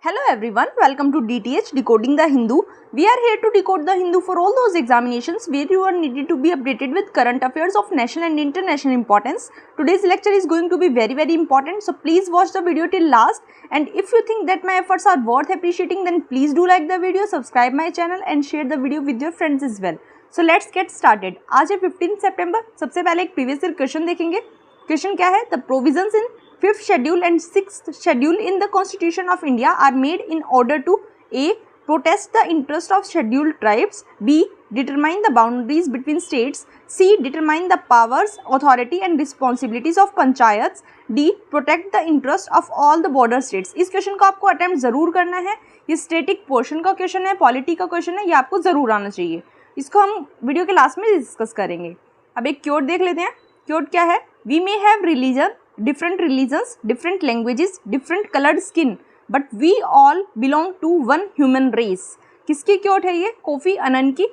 Hello everyone, welcome to DTH Decoding the Hindu. We are here to decode the Hindu for all those examinations where you are needed to be updated with current affairs of national and international importance. Today's lecture is going to be very important, so please watch the video till last. And if you think that my efforts are worth appreciating, then please do like the video, subscribe my channel and share the video with your friends as well. So let's get started. आज है 15 सितंबर. सबसे पहले एक previous year question देखेंगे. Question क्या है? The provisions in 5th schedule and 6th schedule in the Constitution of India are made in order to A. protest the interest of scheduled tribes, B. determine the boundaries between states, C. determine the powers, authority and responsibilities of panchayats, D. protect the interest of all the border states. इस question को आपको attempt ज़रूर करना है. ये static portion का question है, polity का क्वेश्चन है, ये आपको ज़रूर आना चाहिए. इसको हम वीडियो के लास्ट में डिस्कस करेंगे. अब एक क्योट देख लेते हैं. क्योट क्या है? We may have religion, different religions, different languages, different colored skin, but we all belong to one human race. किसकी क्योट है ये? कोफी अनन की.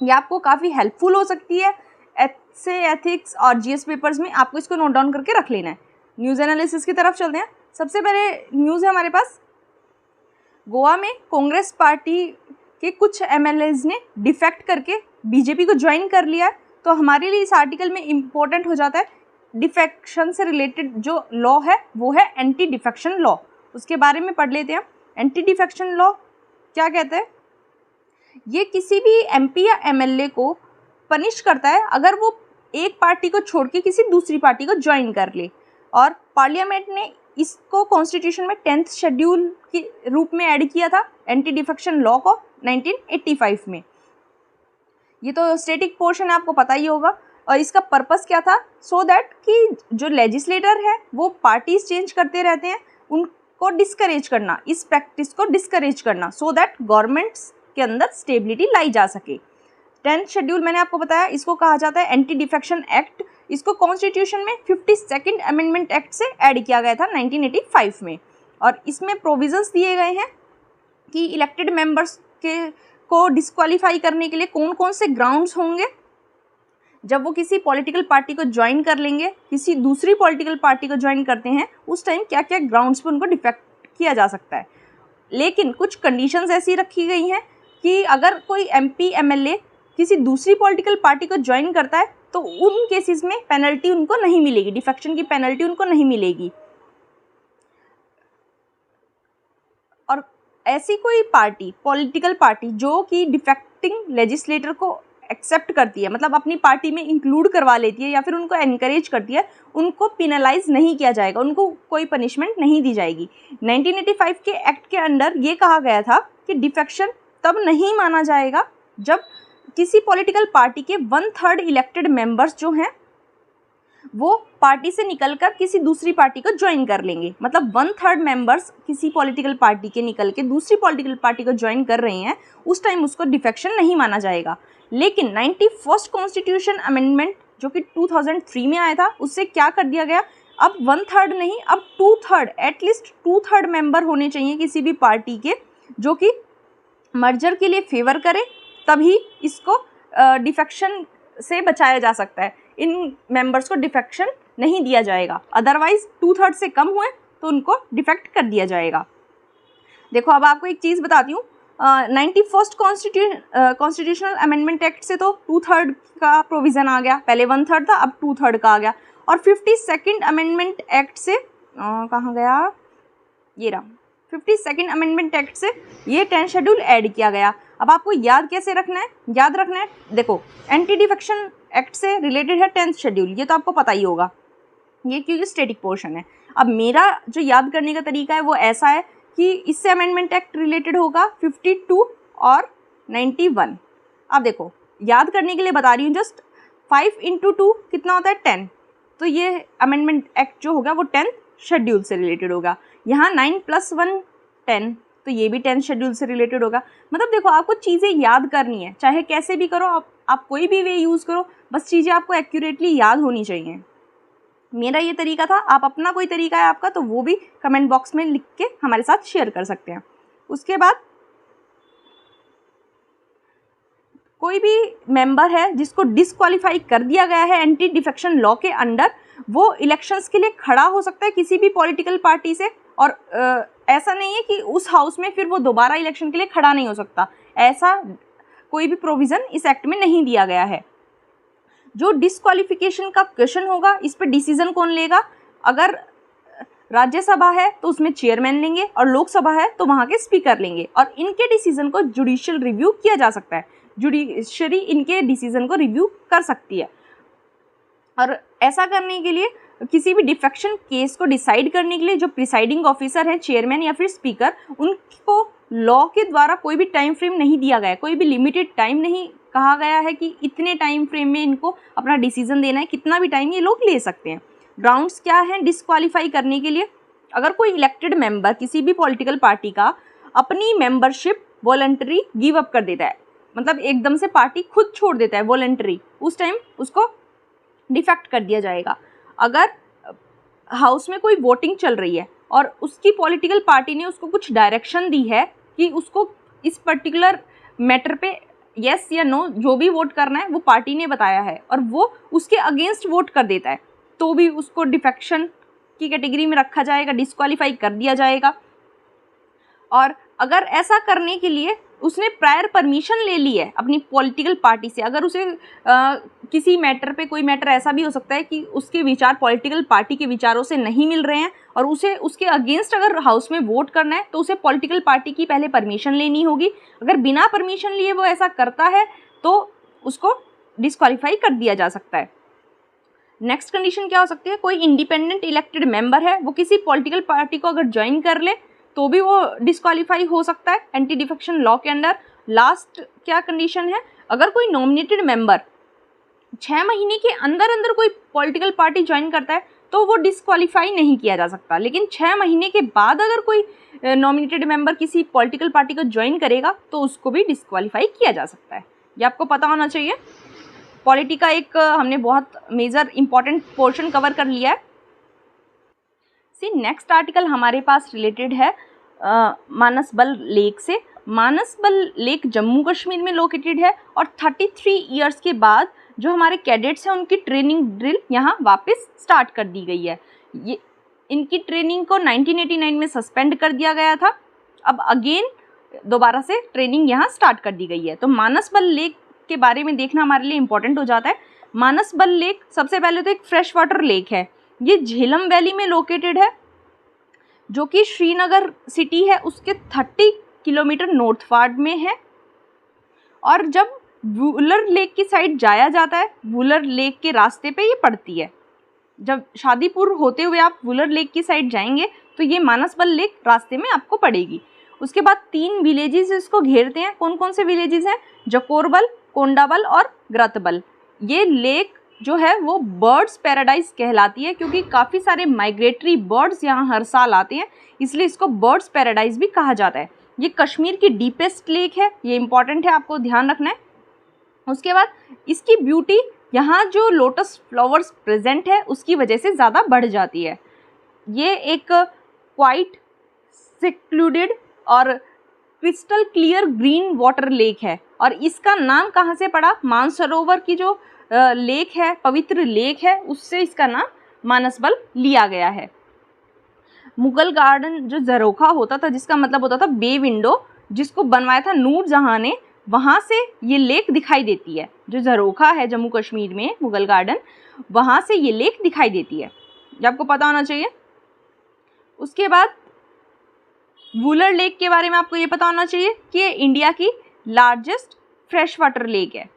ये आपको काफ़ी हेल्पफुल हो सकती है ऐसे एथिक्स और जीएस पेपर्स में. आपको इसको नोट डाउन करके रख लेना है. न्यूज़ एनालिसिस की तरफ चलते हैं. सबसे पहले न्यूज़ है हमारे पास. गोवा में कांग्रेस पार्टी के कुछ एमएलएज ने डिफेक्ट करके बीजेपी को ज्वाइन कर लिया है. तो हमारे लिए इस आर्टिकल में इम्पोर्टेंट हो जाता है डिफेक्शन से रिलेटेड जो लॉ है वो है एंटी डिफेक्शन लॉ. उसके बारे में पढ़ लेते हैं. एंटी डिफेक्शन लॉ क्या कहता है? ये किसी भी एमपी या एमएलए को पनिश करता है अगर वो एक पार्टी को छोड़ के किसी दूसरी पार्टी को ज्वाइन कर ले. और पार्लियामेंट ने इसको कॉन्स्टिट्यूशन में 10th शेड्यूल के रूप में ऐड किया था एंटी डिफेक्शन लॉ को 1985 में. ये तो स्टेटिक पोर्शन है, आपको पता ही होगा. और इसका पर्पस क्या था? सो दैट कि जो लेजिस्लेटर है वो पार्टीज चेंज करते रहते हैं, उनको डिस्करेज करना, इस प्रैक्टिस को डिस्करेज करना, सो दैट गवर्नमेंट्स के अंदर स्टेबिलिटी लाई जा सके. 10th शेड्यूल मैंने आपको बताया, इसको कहा जाता है एंटी डिफेक्शन एक्ट. इसको कॉन्स्टिट्यूशन में 52nd अमेंडमेंट एक्ट से ऐड किया गया था 1985 में. और इसमें प्रोविजंस दिए गए हैं कि इलेक्टेड मेंबर्स को डिस्क्वालीफाई करने के लिए कौन कौन से ग्राउंड्स होंगे जब वो किसी पॉलिटिकल पार्टी को ज्वाइन कर लेंगे, किसी दूसरी पॉलिटिकल पार्टी को ज्वाइन करते हैं, उस टाइम क्या क्या ग्राउंड्स पे उनको डिफेक्ट किया जा सकता है. लेकिन कुछ कंडीशंस ऐसी रखी गई हैं कि अगर कोई एमपी एमएलए किसी दूसरी पॉलिटिकल पार्टी को ज्वाइन करता है तो उन केसेस में पेनल्टी उनको नहीं मिलेगी, डिफेक्शन की पेनल्टी उनको नहीं मिलेगी. और ऐसी कोई पार्टी, पॉलिटिकल पार्टी जो कि डिफेक्टिंग लेजिस्लेटर को एक्सेप्ट करती है, मतलब अपनी पार्टी में इंक्लूड करवा लेती है या फिर उनको एनकरेज करती है, उनको पिनलाइज नहीं किया जाएगा, उनको कोई पनिशमेंट नहीं दी जाएगी. 1985 के एक्ट के अंडर ये कहा गया था कि डिफेक्शन तब नहीं माना जाएगा जब किसी पॉलिटिकल पार्टी के 1/3 इलेक्टेड मेंबर्स जो हैं वो पार्टी से निकलकर किसी दूसरी पार्टी को ज्वाइन कर लेंगे. मतलब 1/3 मेंबर्स किसी पॉलिटिकल पार्टी के निकल के दूसरी पॉलिटिकल पार्टी को ज्वाइन कर रहे हैं, उस टाइम उसको डिफेक्शन नहीं माना जाएगा. लेकिन 91st कॉन्स्टिट्यूशन अमेंडमेंट जो कि 2003 में आया था, उससे क्या कर दिया गया? अब 1/3 नहीं, अब 2/3, एटलीस्ट 2/3 मेंबर होने चाहिए किसी भी पार्टी के जो कि मर्जर के लिए फेवर करे, तभी इसको डिफेक्शन से बचाया जा सकता है. इन मेंबर्स को डिफेक्शन नहीं दिया जाएगा. अदरवाइज 2/3 से कम हुए तो उनको डिफेक्ट कर दिया जाएगा. देखो अब आपको एक चीज़ बताती हूँ. 91st कॉन्स्टिट्यूशनल अमेंडमेंट एक्ट से तो 2/3 का प्रोविज़न आ गया. पहले 1/3 था, अब 2/3 का आ गया. और 52nd अमेंडमेंट एक्ट से कहाँ गया? ये रहा. 52nd अमेंडमेंट एक्ट से ये 10th शेड्यूल ऐड किया गया. अब आपको याद कैसे रखना है? याद रखना है, देखो एंटी डिफेक्शन एक्ट से रिलेटेड है 10th शेड्यूल, ये तो आपको पता ही होगा, ये क्योंकि स्टेटिक पोर्शन है. अब मेरा जो याद करने का तरीका है वो ऐसा है कि इससे अमेंडमेंट एक्ट रिलेटेड होगा 52 और 91. अब देखो याद करने के लिए बता रही हूँ, जस्ट 5 × 2 कितना होता है? 10. तो ये अमेंडमेंट एक्ट जो होगा वो 10th शेड्यूल से रिलेटेड होगा. यहाँ 9 + 1 10, तो ये भी 10th शेड्यूल से रिलेटेड होगा. मतलब देखो आपको चीज़ें याद करनी है, चाहे कैसे भी करो, आप कोई भी वे यूज़ करो, बस चीज़ें आपको एक्यूरेटली याद होनी चाहिए. मेरा ये तरीका था, आप अपना कोई तरीका है आपका तो वो भी कमेंट बॉक्स में लिख के हमारे साथ शेयर कर सकते हैं. उसके बाद कोई भी मेंबर है जिसको डिस्क्वालीफाई कर दिया गया है एंटी डिफेक्शन लॉ के अंडर, वो इलेक्शंस के लिए खड़ा हो सकता है किसी भी पॉलिटिकल पार्टी से और ऐसा नहीं है कि उस हाउस में फिर वो दोबारा इलेक्शन के लिए खड़ा नहीं हो सकता, ऐसा कोई भी प्रोविज़न इस एक्ट में नहीं दिया गया है। जो डिस्क्वालिफिकेशन का क्वेश्चन होगा, इस पर डिसीजन कौन लेगा? अगर राज्यसभा है तो उसमें चेयरमैन लेंगे और लोकसभा है तो वहाँ के स्पीकर लेंगे, और इनके डिसीजन को जुडिशियल रिव्यू किया जा सकता है। जुडिशरी इनके डिसीजन को रिव्यू कर सकती है, और ऐसा करने के लिए किसी भी डिफेक्शन केस को डिसाइड करने के लिए जो प्रिसाइडिंग ऑफिसर हैं, चेयरमैन या फिर स्पीकर, उनको लॉ के द्वारा कोई भी टाइम फ्रेम नहीं दिया गया है, कोई भी लिमिटेड टाइम नहीं कहा गया है कि इतने टाइम फ्रेम में इनको अपना डिसीजन देना है, कितना भी टाइम ये लोग ले सकते हैं। ग्राउंड्स क्या हैं डिस्क्वालीफाई करने के लिए? अगर कोई इलेक्टेड मेंबर किसी भी पॉलिटिकल पार्टी का अपनी मेंबरशिप वॉलंटरी गिव अप कर देता है, मतलब एकदम से पार्टी खुद छोड़ देता है वॉलंटरी, उस टाइम उसको डिफेक्ट कर दिया जाएगा। अगर हाउस में कोई वोटिंग चल रही है और उसकी पॉलिटिकल पार्टी ने उसको कुछ डायरेक्शन दी है कि उसको इस पर्टिकुलर मैटर पे यस या नो जो भी वोट करना है वो पार्टी ने बताया है, और वो उसके अगेंस्ट वोट कर देता है, तो भी उसको डिफेक्शन की कैटेगरी में रखा जाएगा, डिस्क्वालीफाई कर दिया जाएगा। और अगर ऐसा करने के लिए उसने प्रायर परमिशन ले ली है अपनी पॉलिटिकल पार्टी से, अगर उसे किसी मैटर पे, कोई मैटर ऐसा भी हो सकता है कि उसके विचार पॉलिटिकल पार्टी के विचारों से नहीं मिल रहे हैं और उसे उसके अगेंस्ट अगर हाउस में वोट करना है, तो उसे पॉलिटिकल पार्टी की पहले परमिशन लेनी होगी। अगर बिना परमिशन लिए वो ऐसा करता है तो उसको डिस्क्वालीफाई कर दिया जा सकता है। नेक्स्ट कंडीशन क्या हो सकती है? कोई इंडिपेंडेंट इलेक्टेड मेंबर है, वो किसी पॉलिटिकल पार्टी को अगर ज्वाइन कर ले तो भी वो डिस्क्वालीफाई हो सकता है एंटी डिफेक्शन लॉ के अंडर। लास्ट क्या कंडीशन है? अगर कोई नॉमिनेटेड मेंबर 6 महीने के अंदर अंदर कोई पॉलिटिकल पार्टी ज्वाइन करता है तो वो डिस्क्वालीफाई नहीं किया जा सकता, लेकिन 6 महीने के बाद अगर कोई नॉमिनेटेड मेंबर किसी पॉलिटिकल पार्टी को ज्वाइन करेगा तो उसको भी डिस्क्वालीफाई किया जा सकता है। ये आपको पता होना चाहिए। पॉलिटी का एक हमने बहुत मेजर इंपॉर्टेंट पोर्शन कवर कर लिया है। नेक्स्ट आर्टिकल हमारे पास रिलेटेड है मानसबल लेक से। मानसबल लेक जम्मू कश्मीर में लोकेटेड है और 33 इयर्स के बाद जो हमारे कैडेट्स हैं उनकी ट्रेनिंग ड्रिल यहाँ वापस स्टार्ट कर दी गई है। ये इनकी ट्रेनिंग को 1989 में सस्पेंड कर दिया गया था, अब अगेन दोबारा से ट्रेनिंग यहाँ स्टार्ट कर दी गई है। तो मानसबल लेक के बारे में देखना हमारे लिए इम्पोर्टेंट हो जाता है। मानसबल लेक सबसे पहले तो एक फ्रेश वाटर लेक है, ये झेलम वैली में लोकेटेड है, जो कि श्रीनगर सिटी है उसके 30 किलोमीटर नॉर्थ वार्ड में है। और जब वुलर लेक की साइड जाया जाता है, वुलर लेक के रास्ते पे ये पड़ती है। जब शादीपुर होते हुए आप वुलर लेक की साइड जाएंगे तो ये मानसबल लेक रास्ते में आपको पड़ेगी। उसके बाद 3 विलेजेस इसको घेरते हैं। कौन कौन से विलेजेस हैं? जकोरबल, कोंडाबल और ग्रतबल। ये लेक जो है वो बर्ड्स पैराडाइज कहलाती है, क्योंकि काफ़ी सारे माइग्रेटरी बर्ड्स यहाँ हर साल आते हैं, इसलिए इसको बर्ड्स पैराडाइज भी कहा जाता है। ये कश्मीर की डीपेस्ट लेक है, ये इंपॉर्टेंट है, आपको ध्यान रखना है। उसके बाद इसकी ब्यूटी यहाँ जो लोटस फ्लावर्स प्रेजेंट है उसकी वजह से ज़्यादा बढ़ जाती है। ये एक क्वाइट सेक्लूडेड और crystal clear green water lake है, और इसका नाम कहाँ से पड़ा? मानसरोवर की जो लेक है, पवित्र लेक है, उससे इसका नाम मानसबल लिया गया है। मुगल गार्डन जो झरोखा होता था, जिसका मतलब होता था बे विंडो, जिसको बनवाया था नूरजहां ने, वहाँ से ये लेक दिखाई देती है। जो झरोखा है जम्मू कश्मीर में मुगल गार्डन, वहाँ से ये लेक दिखाई देती है, ये आपको पता होना चाहिए। उसके बाद वुलर लेक के बारे में आपको ये पता होना चाहिए कि ये इंडिया की लार्जेस्ट फ्रेश वाटर लेक है।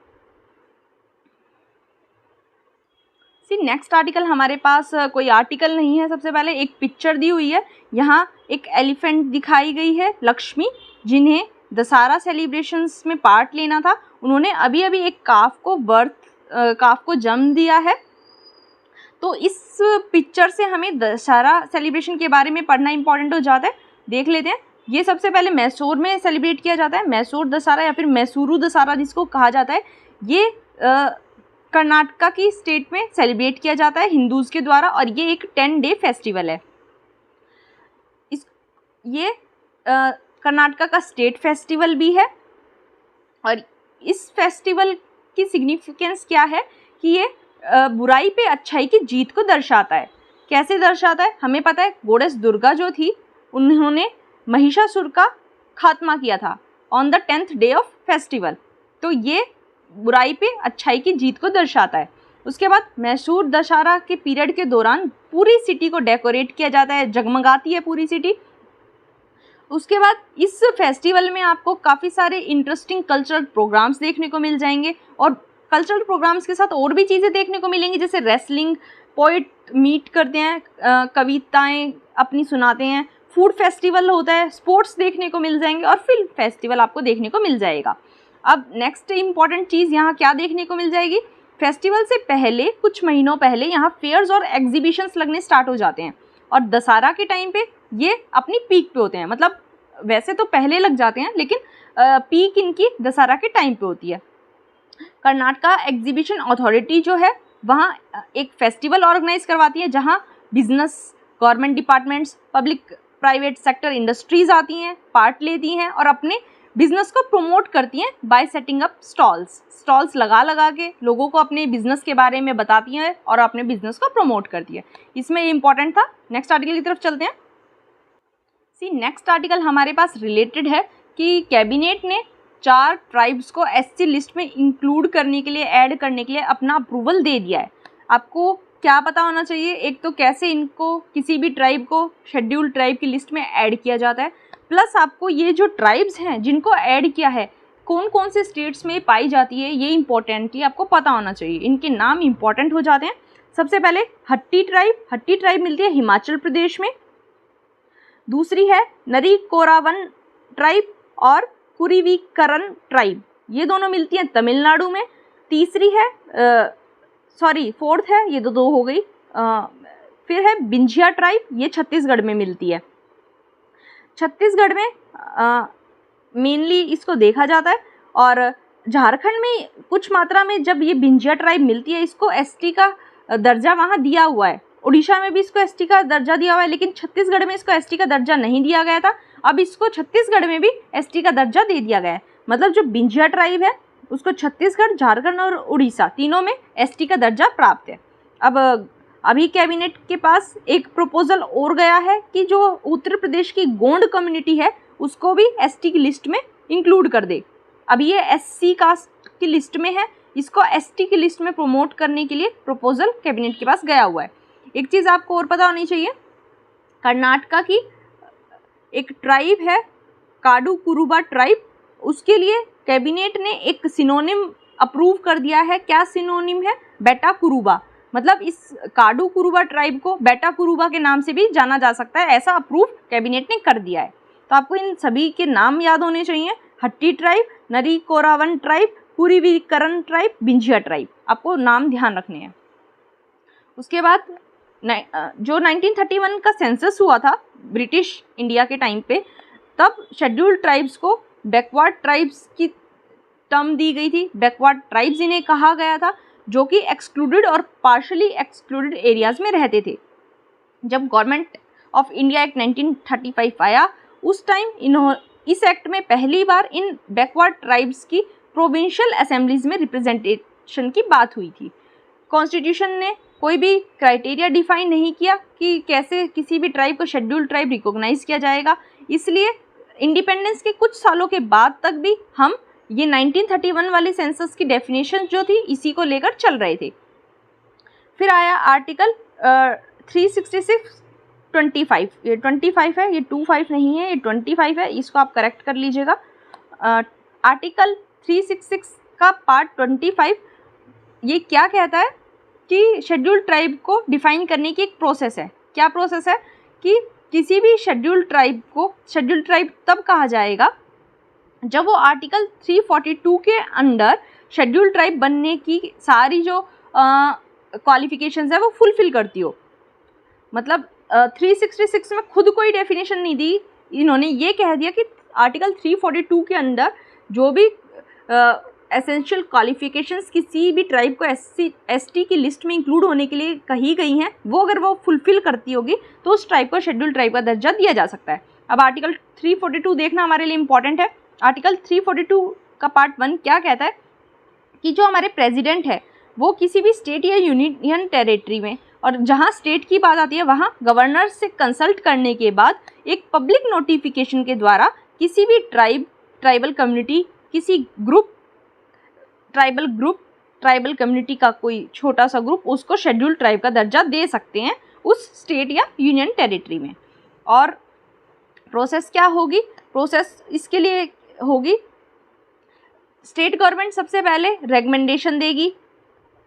नेक्स्ट आर्टिकल हमारे पास कोई आर्टिकल नहीं है, सबसे पहले एक पिक्चर दी हुई है। यहाँ एक एलिफेंट दिखाई गई है, लक्ष्मी, जिन्हें दशहरा सेलिब्रेशंस में पार्ट लेना था। उन्होंने अभी अभी एक काफ को जन्म दिया है। तो इस पिक्चर से हमें दशहरा सेलिब्रेशन के बारे में पढ़ना इंपॉर्टेंट हो जाता है। देख लेते हैं। ये सबसे पहले मैसूर में सेलिब्रेट किया जाता है, मैसूर दशहरा या फिर मैसूरू दशहरा जिसको कहा जाता है। ये कर्नाटका की स्टेट में सेलिब्रेट किया जाता है हिंदूज़ के द्वारा, और ये एक 10 डे फेस्टिवल है। ये कर्नाटका का स्टेट फेस्टिवल भी है, और इस फेस्टिवल की सिग्निफिकेंस क्या है कि ये बुराई पे अच्छाई की जीत को दर्शाता है। कैसे दर्शाता है? हमें पता है गॉडेस दुर्गा जो थी उन्होंने महिषासुर का खात्मा किया था on the 10th day of festival. तो ये बुराई पे अच्छाई की जीत को दर्शाता है। उसके बाद मैसूर दशहरा के पीरियड के दौरान पूरी सिटी को डेकोरेट किया जाता है, जगमगाती है पूरी सिटी। उसके बाद इस फेस्टिवल में आपको काफ़ी सारे इंटरेस्टिंग कल्चरल प्रोग्राम्स देखने को मिल जाएंगे और कल्चरल प्रोग्राम्स के साथ और भी चीज़ें देखने को मिलेंगी, जैसे रेसलिंग, पोइट मीट करते हैं, कविताएं अपनी सुनाते हैं, फूड फेस्टिवल होता है, स्पोर्ट्स देखने को मिल जाएंगे और फिल्म फेस्टिवल आपको देखने को मिल जाएगा। अब नेक्स्ट इम्पॉर्टेंट चीज़ यहाँ क्या देखने को मिल जाएगी, फेस्टिवल से पहले कुछ महीनों पहले यहाँ फेयर्स और एग्जीबिशंस लगने स्टार्ट हो जाते हैं और दशहरा के टाइम पे ये अपनी पीक पे होते हैं। मतलब वैसे तो पहले लग जाते हैं लेकिन पीक इनकी दशहरा के टाइम पे होती है। कर्नाटका एग्जीबिशन अथॉरिटी जो है वहाँ एक फेस्टिवल ऑर्गेनाइज करवाती है जहाँ business, government departments, public private sector industries आती हैं, पार्ट लेती हैं और अपने बिजनेस को प्रमोट करती हैं बाय सेटिंग अप स्टॉल्स लगा के लोगों को अपने बिजनेस के बारे में बताती हैं और अपने बिजनेस को प्रमोट करती है। इसमें इंपॉर्टेंट था। नेक्स्ट आर्टिकल की तरफ चलते हैं। नेक्स्ट आर्टिकल हमारे पास रिलेटेड है कि कैबिनेट ने 4 ट्राइब्स को एससी लिस्ट में इंक्लूड करने के लिए, ऐड करने के लिए अपना अप्रूवल दे दिया है। आपको क्या पता होना चाहिए, एक तो कैसे इनको किसी भी ट्राइब को शेड्यूल्ड ट्राइब की लिस्ट में ऐड किया जाता है, प्लस आपको ये जो ट्राइब्स हैं जिनको ऐड किया है कौन कौन से स्टेट्स में पाई जाती है, ये इंपॉर्टेंटली आपको पता होना चाहिए। इनके नाम इंपॉर्टेंट हो जाते हैं। सबसे पहले हट्टी ट्राइब मिलती है हिमाचल प्रदेश में। दूसरी है नरी कोरावन ट्राइब और कुरीवीकरण ट्राइब, ये दोनों मिलती हैं तमिलनाडु में। तीसरी है फोर्थ है, ये तो 2 हो गई। फिर है बिंझिया ट्राइब, ये छत्तीसगढ़ में मिलती है। छत्तीसगढ़ में मेनली इसको देखा जाता है और झारखंड में कुछ मात्रा में जब ये बिंझिया ट्राइब मिलती है इसको एसटी का दर्जा वहाँ दिया हुआ है। उड़ीसा में भी इसको एसटी का दर्जा दिया हुआ है लेकिन छत्तीसगढ़ में इसको एसटी का दर्जा नहीं दिया गया था। अब इसको छत्तीसगढ़ में भी एसटी का दर्जा दे दिया गया है। मतलब जो बिंझिया ट्राइब है उसको छत्तीसगढ़, झारखंड और उड़ीसा तीनों में एसटी का दर्जा प्राप्त है। अब अभी कैबिनेट के पास एक प्रपोजल और गया है कि जो उत्तर प्रदेश की गोंड कम्युनिटी है उसको भी एसटी की लिस्ट में इंक्लूड कर दे। अभी ये एससी कास्ट की लिस्ट में है, इसको एसटी की लिस्ट में प्रमोट करने के लिए प्रपोजल कैबिनेट के पास गया हुआ है। एक चीज़ आपको और पता होनी चाहिए, कर्नाटका की एक ट्राइब है काडू कुरुबा ट्राइब, उसके लिए कैबिनेट ने एक सिनोनिम अप्रूव कर दिया है। क्या सिनोनिम है? बेटा कुरुबा। मतलब इस काडू कुरुबा ट्राइब को बेटा कुरुबा के नाम से भी जाना जा सकता है, ऐसा अप्रूव कैबिनेट ने कर दिया है। तो आपको इन सभी के नाम याद होने चाहिए, हट्टी ट्राइब, नरी Koravan tribe, कुरीवीकरण tribe, Binjhia tribe, आपको नाम ध्यान रखने हैं। उसके बाद जो 1931 का सेंसस हुआ था ब्रिटिश इंडिया के टाइम पे, तब शेड्यूल्ड ट्राइब्स को बैकवर्ड ट्राइब्स की टर्म दी गई थी। बैकवर्ड ट्राइब्स इन्हें कहा गया था जो कि एक्सक्लूडेड और पार्शली एक्सक्लूडेड एरियाज़ में रहते थे। जब गवर्नमेंट ऑफ इंडिया एक्ट 1935 आया उस टाइम इस एक्ट में पहली बार इन बैकवर्ड ट्राइब्स की प्रोविंशियल असेंबलीज में रिप्रेजेंटेशन की बात हुई थी। कॉन्स्टिट्यूशन ने कोई भी क्राइटेरिया डिफाइन नहीं किया कि कैसे किसी भी ट्राइब को शेड्यूल्ड ट्राइब रिकॉग्नाइज किया जाएगा, इसलिए इंडिपेंडेंस के कुछ सालों के बाद तक भी हम ये 1931 वाले सेंसस की डेफिनेशन जो थी इसी को लेकर चल रहे थे। फिर आया आर्टिकल 366(25), ये 25 है, ये 25 नहीं है, ये 25 है, इसको आप करेक्ट कर लीजिएगा। आर्टिकल 366 का पार्ट 25 ये क्या कहता है कि शेड्यूल्ड ट्राइब को डिफाइन करने की एक प्रोसेस है। क्या प्रोसेस है कि किसी भी शेड्यूल्ड ट्राइब को शेड्यूल्ड ट्राइब तब कहा जाएगा जब वो आर्टिकल 342 के अंडर शेड्यूल्ड ट्राइब बनने की सारी जो क्वालिफिकेशंस है वो फुलफिल करती हो। मतलब 366 में खुद कोई डेफिनेशन नहीं दी, इन्होंने ये कह दिया कि आर्टिकल 342 के अंडर जो भी एसेंशियल क्वालिफिकेशंस किसी भी ट्राइब को एसटी की लिस्ट में इंक्लूड होने के लिए कही गई हैं, वो अगर वो फुलफिल करती होगी तो उस ट्राइब को शेड्यूल्ड ट्राइब का दर्जा दिया जा सकता है। अब आर्टिकल 342 देखना हमारे लिए इंपॉर्टेंट है। आर्टिकल 342 का पार्ट 1 क्या कहता है कि जो हमारे प्रेसिडेंट है वो किसी भी स्टेट या यूनियन टेरिटरी में, और जहाँ स्टेट की बात आती है वहाँ गवर्नर से कंसल्ट करने के बाद एक पब्लिक नोटिफिकेशन के द्वारा किसी भी ट्राइबल कम्युनिटी, किसी ट्राइबल कम्युनिटी का कोई छोटा सा ग्रुप, उसको शेड्यूल्ड ट्राइब का दर्जा दे सकते हैं उस स्टेट या यूनियन टेरिटरी में। और प्रोसेस क्या होगी? प्रोसेस इसके लिए होगी, स्टेट गवर्नमेंट सबसे पहले रेकमेंडेशन देगी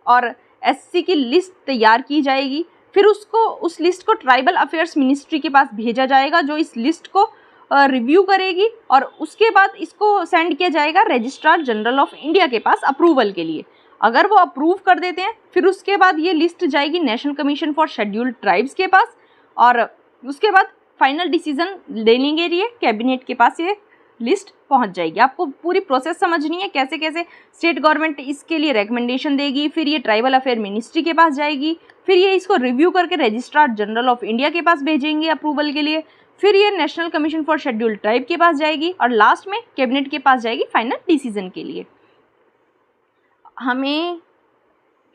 और एससी की लिस्ट तैयार की जाएगी। फिर उस लिस्ट को ट्राइबल अफेयर्स मिनिस्ट्री के पास भेजा जाएगा, जो इस लिस्ट को रिव्यू करेगी और उसके बाद इसको सेंड किया जाएगा रजिस्ट्रार जनरल ऑफ इंडिया के पास अप्रूवल के लिए। अगर वो अप्रूव कर देते हैं फिर उसके बाद ये लिस्ट जाएगी national commission for scheduled tribes के पास, और उसके बाद फाइनल डिसीजन लेने के लिए कैबिनेट के पास ये लिस्ट पहुंच जाएगी। आपको पूरी प्रोसेस समझनी है, कैसे कैसे स्टेट गवर्नमेंट इसके लिए रेकमेंडेशन देगी, फिर ये ट्राइबल अफेयर मिनिस्ट्री के पास जाएगी, फिर ये इसको रिव्यू करके रजिस्ट्रार जनरल ऑफ इंडिया के पास भेजेंगे अप्रूवल के लिए, फिर ये national commission for scheduled tribe के पास जाएगी और लास्ट में कैबिनेट के पास जाएगी फाइनल डिसीजन के लिए। हमें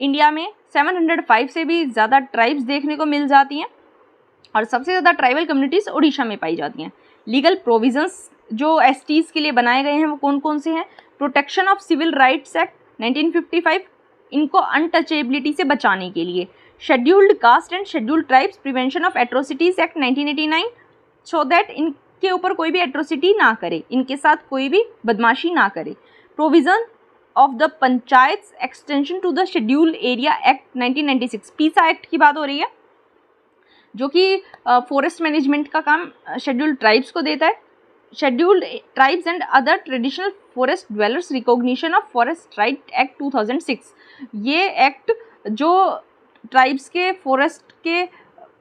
इंडिया में 705 से भी ज़्यादा ट्राइब्स देखने को मिल जाती हैं और सबसे ज़्यादा ट्राइबल कम्युनिटीज़ उड़ीसा में पाई जाती हैं। लीगल प्रोविजंस जो एसटीज़ के लिए बनाए गए हैं वो कौन कौन से हैं? Protection of civil rights act 1955, इनको अनटचेबिलिटी से बचाने के लिए। Scheduled caste and scheduled tribes prevention of atrocities act 1989, so that इनके ऊपर कोई भी एट्रोसिटी ना करे, इनके साथ कोई भी बदमाशी ना करे। Provision of the panchayat extension to the scheduled area act 1996, PESA act की बात हो रही है, जो कि फॉरेस्ट मैनेजमेंट का काम शेड्यूल्ड ट्राइब्स को देता है। Scheduled tribes and other traditional forest dwellers recognition of forest right act 2006, ये एक्ट जो ट्राइब्स के फॉरेस्ट के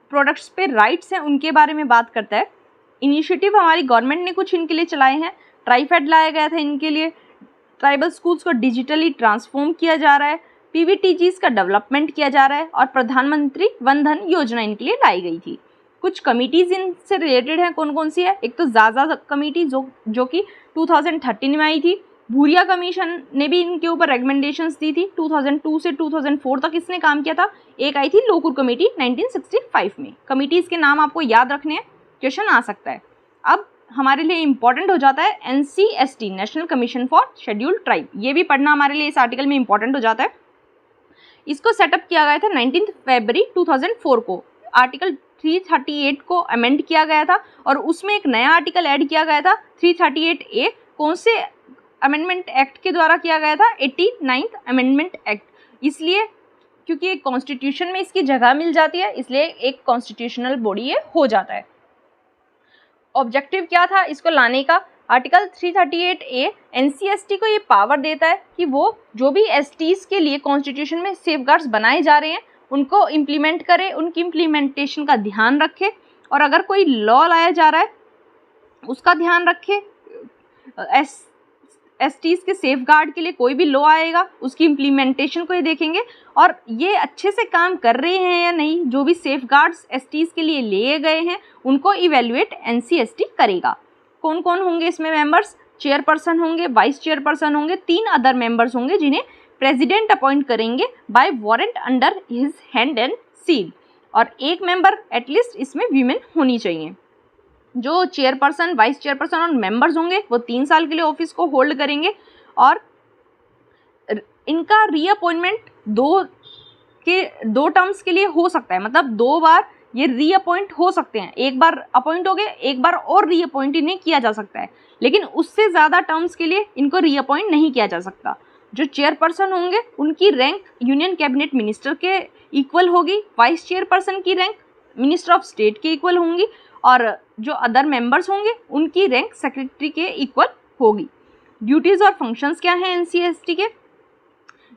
प्रोडक्ट्स पे राइट्स हैं उनके बारे में बात करता है। इनिशिएटिव हमारी गवर्नमेंट ने कुछ इनके लिए चलाए हैं। ट्राइफेड लाया गया था इनके लिए, ट्राइबल स्कूल्स को डिजिटली ट्रांसफॉर्म किया जा रहा है, पीवीटीजीज का डेवलपमेंट किया जा रहा है और प्रधानमंत्री वन धन योजना इनके लिए लाई गई थी। कुछ कमिटीज़ इनसे रिलेटेड हैं, कौन कौन सी है? एक तो जाजा कमेटी जो कि 2013 में आई थी। भूरिया कमीशन ने भी इनके ऊपर रिकमेंडेशंस दी थी। 2002 से 2004 तक इसने काम किया था। एक आई थी लोकुर कमेटी 1965 में। कमिटीज़ के नाम आपको याद रखने हैं, क्वेश्चन आ सकता है। अब हमारे लिए इंपॉर्टेंट हो जाता है NCST, national commission for scheduled tribe. ये भी पढ़ना हमारे लिए इस आर्टिकल में इंपॉर्टेंट हो जाता है। इसको सेटअप किया गया था 19 फरवरी 2004 को। आर्टिकल 338 को अमेंड किया गया था और उसमें एक नया आर्टिकल ऐड किया गया था 338A। कौन से अमेंडमेंट एक्ट के द्वारा किया गया था? 89th amendment act. इसलिए क्योंकि एक कॉन्स्टिट्यूशन में इसकी जगह मिल जाती है, इसलिए एक कॉन्स्टिट्यूशनल बॉडी ये हो जाता है। ऑब्जेक्टिव क्या था इसको लाने का? आर्टिकल 338A NCST को ये पावर देता है कि वो जो भी STs के लिए कॉन्स्टिट्यूशन में सेफगार्ड्स बनाए जा रहे हैं उनको इम्प्लीमेंट करे, उनकी इम्प्लीमेंटेशन का ध्यान रखे, और अगर कोई लॉ लाया जा रहा है उसका ध्यान रखे। STs के सेफगार्ड के लिए कोई भी लॉ आएगा उसकी इम्प्लीमेंटेशन को ये देखेंगे और ये अच्छे से काम कर रहे हैं या नहीं। जो भी सेफगार्ड्स STs के लिए लिए गए हैं उनको इवेल्युएट NCST करेगा। कौन कौन होंगे इसमें मेंबर्स? चेयरपर्सन होंगे, वाइस चेयरपर्सन होंगे, 3 अदर मेंबर्स होंगे जिन्हें प्रेसिडेंट अपॉइंट करेंगे by warrant under his hand and seal, और एक मेंबर एटलीस्ट इसमें वीमेन होनी चाहिए। जो चेयरपर्सन, वाइस चेयरपर्सन और मेंबर्स होंगे वो 3 साल के लिए ऑफिस को होल्ड करेंगे और इनका रीअपॉइंटमेंट 2 टर्म्स के लिए हो सकता है। मतलब 2 बार ये रीअपॉइंट हो सकते हैं। एक बार अपॉइंट हो गए, एक बार और रीअपॉइंट इन्हें किया जा सकता है, लेकिन उससे ज़्यादा टर्म्स के लिए इनको रीअपॉइंट नहीं किया जा सकता। जो चेयरपर्सन होंगे उनकी रैंक यूनियन कैबिनेट मिनिस्टर के इक्वल होगी, वाइस चेयरपर्सन की रैंक मिनिस्टर ऑफ स्टेट के इक्वल होंगी और जो अदर मेंबर्स होंगे उनकी रैंक सेक्रेटरी के इक्वल होगी। ड्यूटीज़ और फंक्शंस क्या हैं NCST के?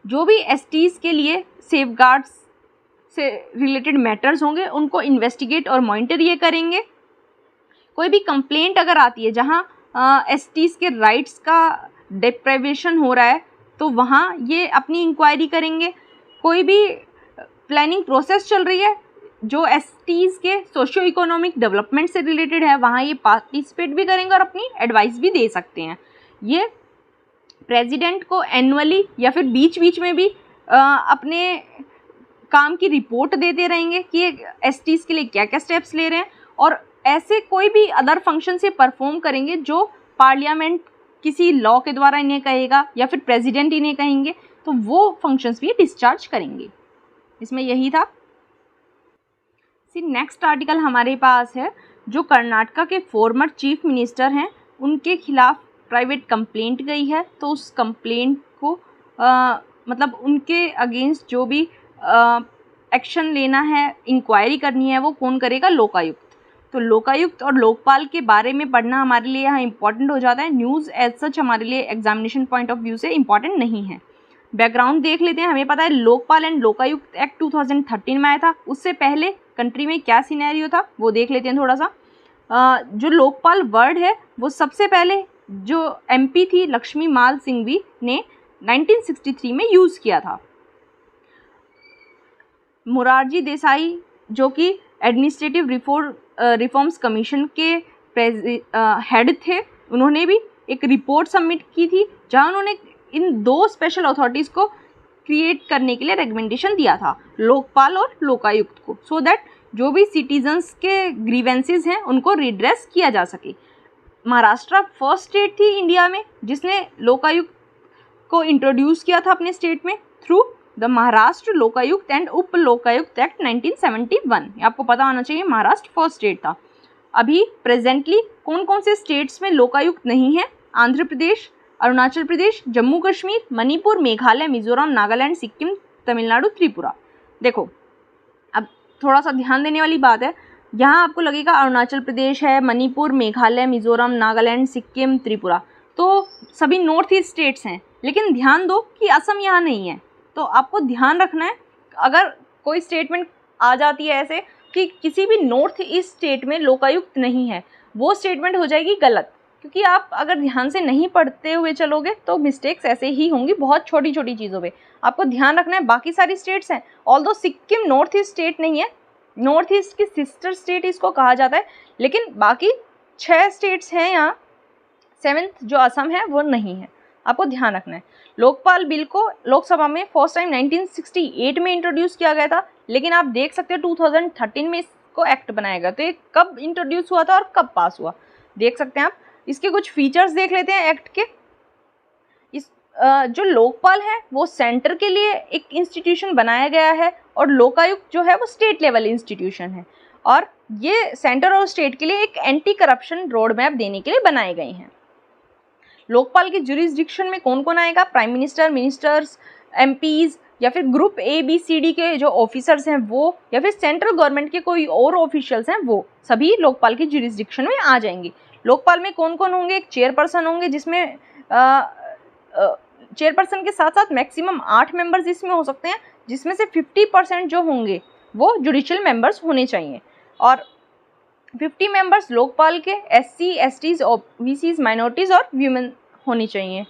जो भी STs के लिए सेफगार्ड्स से रिलेटेड मैटर्स होंगे उनको इन्वेस्टिगेट और मॉनिटर ये करेंगे। कोई भी कंप्लेंट अगर आती है जहाँ STs के राइट्स का डिप्राइवेशन हो रहा है तो वहाँ ये अपनी इंक्वायरी करेंगे। कोई भी प्लानिंग प्रोसेस चल रही है जो STs के सोशियो इकोनॉमिक डेवलपमेंट से रिलेटेड है वहाँ ये पार्टिसिपेट भी करेंगे और अपनी एडवाइस भी दे सकते हैं। ये प्रेसिडेंट को एनुअली या फिर बीच बीच में भी अपने काम की रिपोर्ट देते रहेंगे कि एसटीज के लिए क्या क्या स्टेप्स ले रहे हैं, और ऐसे कोई भी अदर फंक्शन से परफॉर्म करेंगे जो पार्लियामेंट किसी लॉ के द्वारा इन्हें कहेगा या फिर प्रेसिडेंट इन्हें कहेंगे, तो वो फंक्शंस भी डिस्चार्ज करेंगे। इसमें यही था। नेक्स्ट आर्टिकल हमारे पास है, जो कर्नाटका के फॉर्मर चीफ मिनिस्टर हैं उनके खिलाफ प्राइवेट कंप्लेंट गई है, तो उस कंप्लेंट को मतलब उनके अगेंस्ट जो भी एक्शन लेना है, इंक्वायरी करनी है, वो कौन करेगा? लोकायुक्त। तो लोकायुक्त और लोकपाल के बारे में पढ़ना हमारे लिए यहाँ इंपॉर्टेंट हो जाता है। न्यूज़ एज सच हमारे लिए एग्जामिनेशन पॉइंट ऑफ व्यू से इंपॉर्टेंट नहीं है। बैकग्राउंड देख लेते हैं। हमें पता है लोकपाल एंड लोकायुक्त एक्ट 2013 में आया था। उससे पहले कंट्री में क्या सिनेरियो था वो देख लेते हैं थोड़ा सा। जो लोकपाल वर्ड है वो सबसे पहले जो एमपी थी लक्ष्मी माल सिंघवी ने 1963 में यूज़ किया था। मोरारजी देसाई जो कि एडमिनिस्ट्रेटिव रिफॉर्म्स कमीशन के हेड थे, उन्होंने भी एक रिपोर्ट सबमिट की थी जहां उन्होंने इन दो स्पेशल अथॉरिटीज़ को क्रिएट करने के लिए रिकमेंडेशन दिया था, लोकपाल और लोकायुक्त को, सो दैट जो भी सिटीजन्स के ग्रीवेंसेस हैं उनको रिड्रेस किया जा सके। महाराष्ट्र फर्स्ट स्टेट थी इंडिया में जिसने लोकायुक्त को इंट्रोड्यूस किया था अपने स्टेट में through the Maharashtra Lokayukta and उप लोकायुक्त एक्ट 1971। आपको पता होना चाहिए महाराष्ट्र फर्स्ट स्टेट था। अभी प्रेजेंटली कौन कौन से स्टेट्स में लोकायुक्त नहीं है? आंध्र प्रदेश, अरुणाचल प्रदेश, जम्मू कश्मीर, मणिपुर, मेघालय, मिजोरम, नागालैंड, सिक्किम, तमिलनाडु, त्रिपुरा। देखो अब थोड़ा सा ध्यान देने वाली बात है, यहाँ आपको लगेगा अरुणाचल प्रदेश है, मणिपुर, मेघालय, मिजोरम, नागालैंड, सिक्किम, त्रिपुरा, तो सभी नॉर्थ ईस्ट स्टेट्स हैं। लेकिन ध्यान दो कि असम यहाँ नहीं है। तो आपको ध्यान रखना है, अगर कोई स्टेटमेंट आ जाती है ऐसे कि किसी भी नॉर्थ ईस्ट स्टेट में लोकायुक्त नहीं है, वो स्टेटमेंट हो जाएगी गलत, क्योंकि आप अगर ध्यान से नहीं पढ़ते हुए चलोगे तो मिस्टेक्स ऐसे ही होंगी बहुत छोटी छोटी चीज़ों पे। आपको ध्यान रखना है बाकी सारी स्टेट्स हैं, although Sikkim north east state नहीं है, नॉर्थ ईस्ट की सिस्टर स्टेट इसको कहा जाता है, लेकिन बाकी 6 स्टेट्स हैं यहाँ, 7th जो असम है वो नहीं है। आपको ध्यान रखना है। लोकपाल बिल को लोकसभा में फर्स्ट टाइम 1968 में इंट्रोड्यूस किया गया था, लेकिन आप देख सकते हो 2013 में इसको एक्ट बनाया गया। तो ये कब इंट्रोड्यूस हुआ था और कब पास हुआ देख सकते हैं आप। इसके कुछ फीचर्स देख लेते हैं एक्ट के। इस जो लोकपाल है वो सेंटर के लिए एक इंस्टीट्यूशन बनाया गया है, और लोकायुक्त जो है वो स्टेट लेवल इंस्टीट्यूशन है, और ये सेंटर और स्टेट के लिए एक एंटी करप्शन रोड मैप देने के लिए बनाए गए हैं। लोकपाल के जुरिस्डिक्शन में कौन कौन आएगा? प्राइम मिनिस्टर, मिनिस्टर्स, एमपीज, या फिर ग्रुप ABCD के जो ऑफिसर्स हैं वो, या फिर सेंट्रल गवर्नमेंट के कोई और ऑफिशियल्स हैं, वो सभी लोकपाल के जुरिस्डिक्शन में आ जाएंगे। लोकपाल में कौन कौन होंगे? एक चेयरपर्सन होंगे, जिसमें चेयरपर्सन के साथ साथ मैक्सिमम 8 मेंबर्स इसमें हो सकते हैं, जिसमें से 50% जो होंगे वो जुडिशियल मेंबर्स होने चाहिए, और 50 मेंबर्स लोकपाल के SC, STs, OBCs, माइनॉरिटीज़ और वीमेन होनी चाहिए।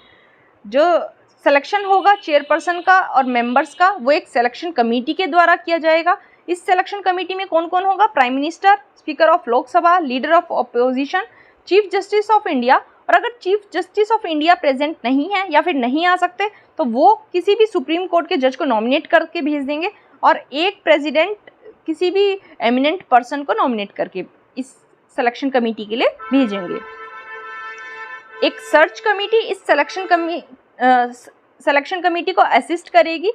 जो सिलेक्शन होगा चेयरपर्सन का और मेंबर्स का, वो एक सिलेक्शन कमेटी के द्वारा किया जाएगा। इस सिलेक्शन कमेटी में कौन कौन होगा? Prime minister, speaker of Lok Sabha, leader of opposition, chief justice of India, और अगर chief justice of India present नहीं है या फिर नहीं आ सकते तो वो किसी भी सुप्रीम कोर्ट के जज को नॉमिनेट करके भेज देंगे, और एक प्रेसिडेंट किसी भी एमिनेंट पर्सन को नॉमिनेट करके इस सिलेक्शन कमेटी के लिए भेजेंगे। एक सर्च कमेटी इस सिलेक्शन कमेटी को असिस्ट करेगी,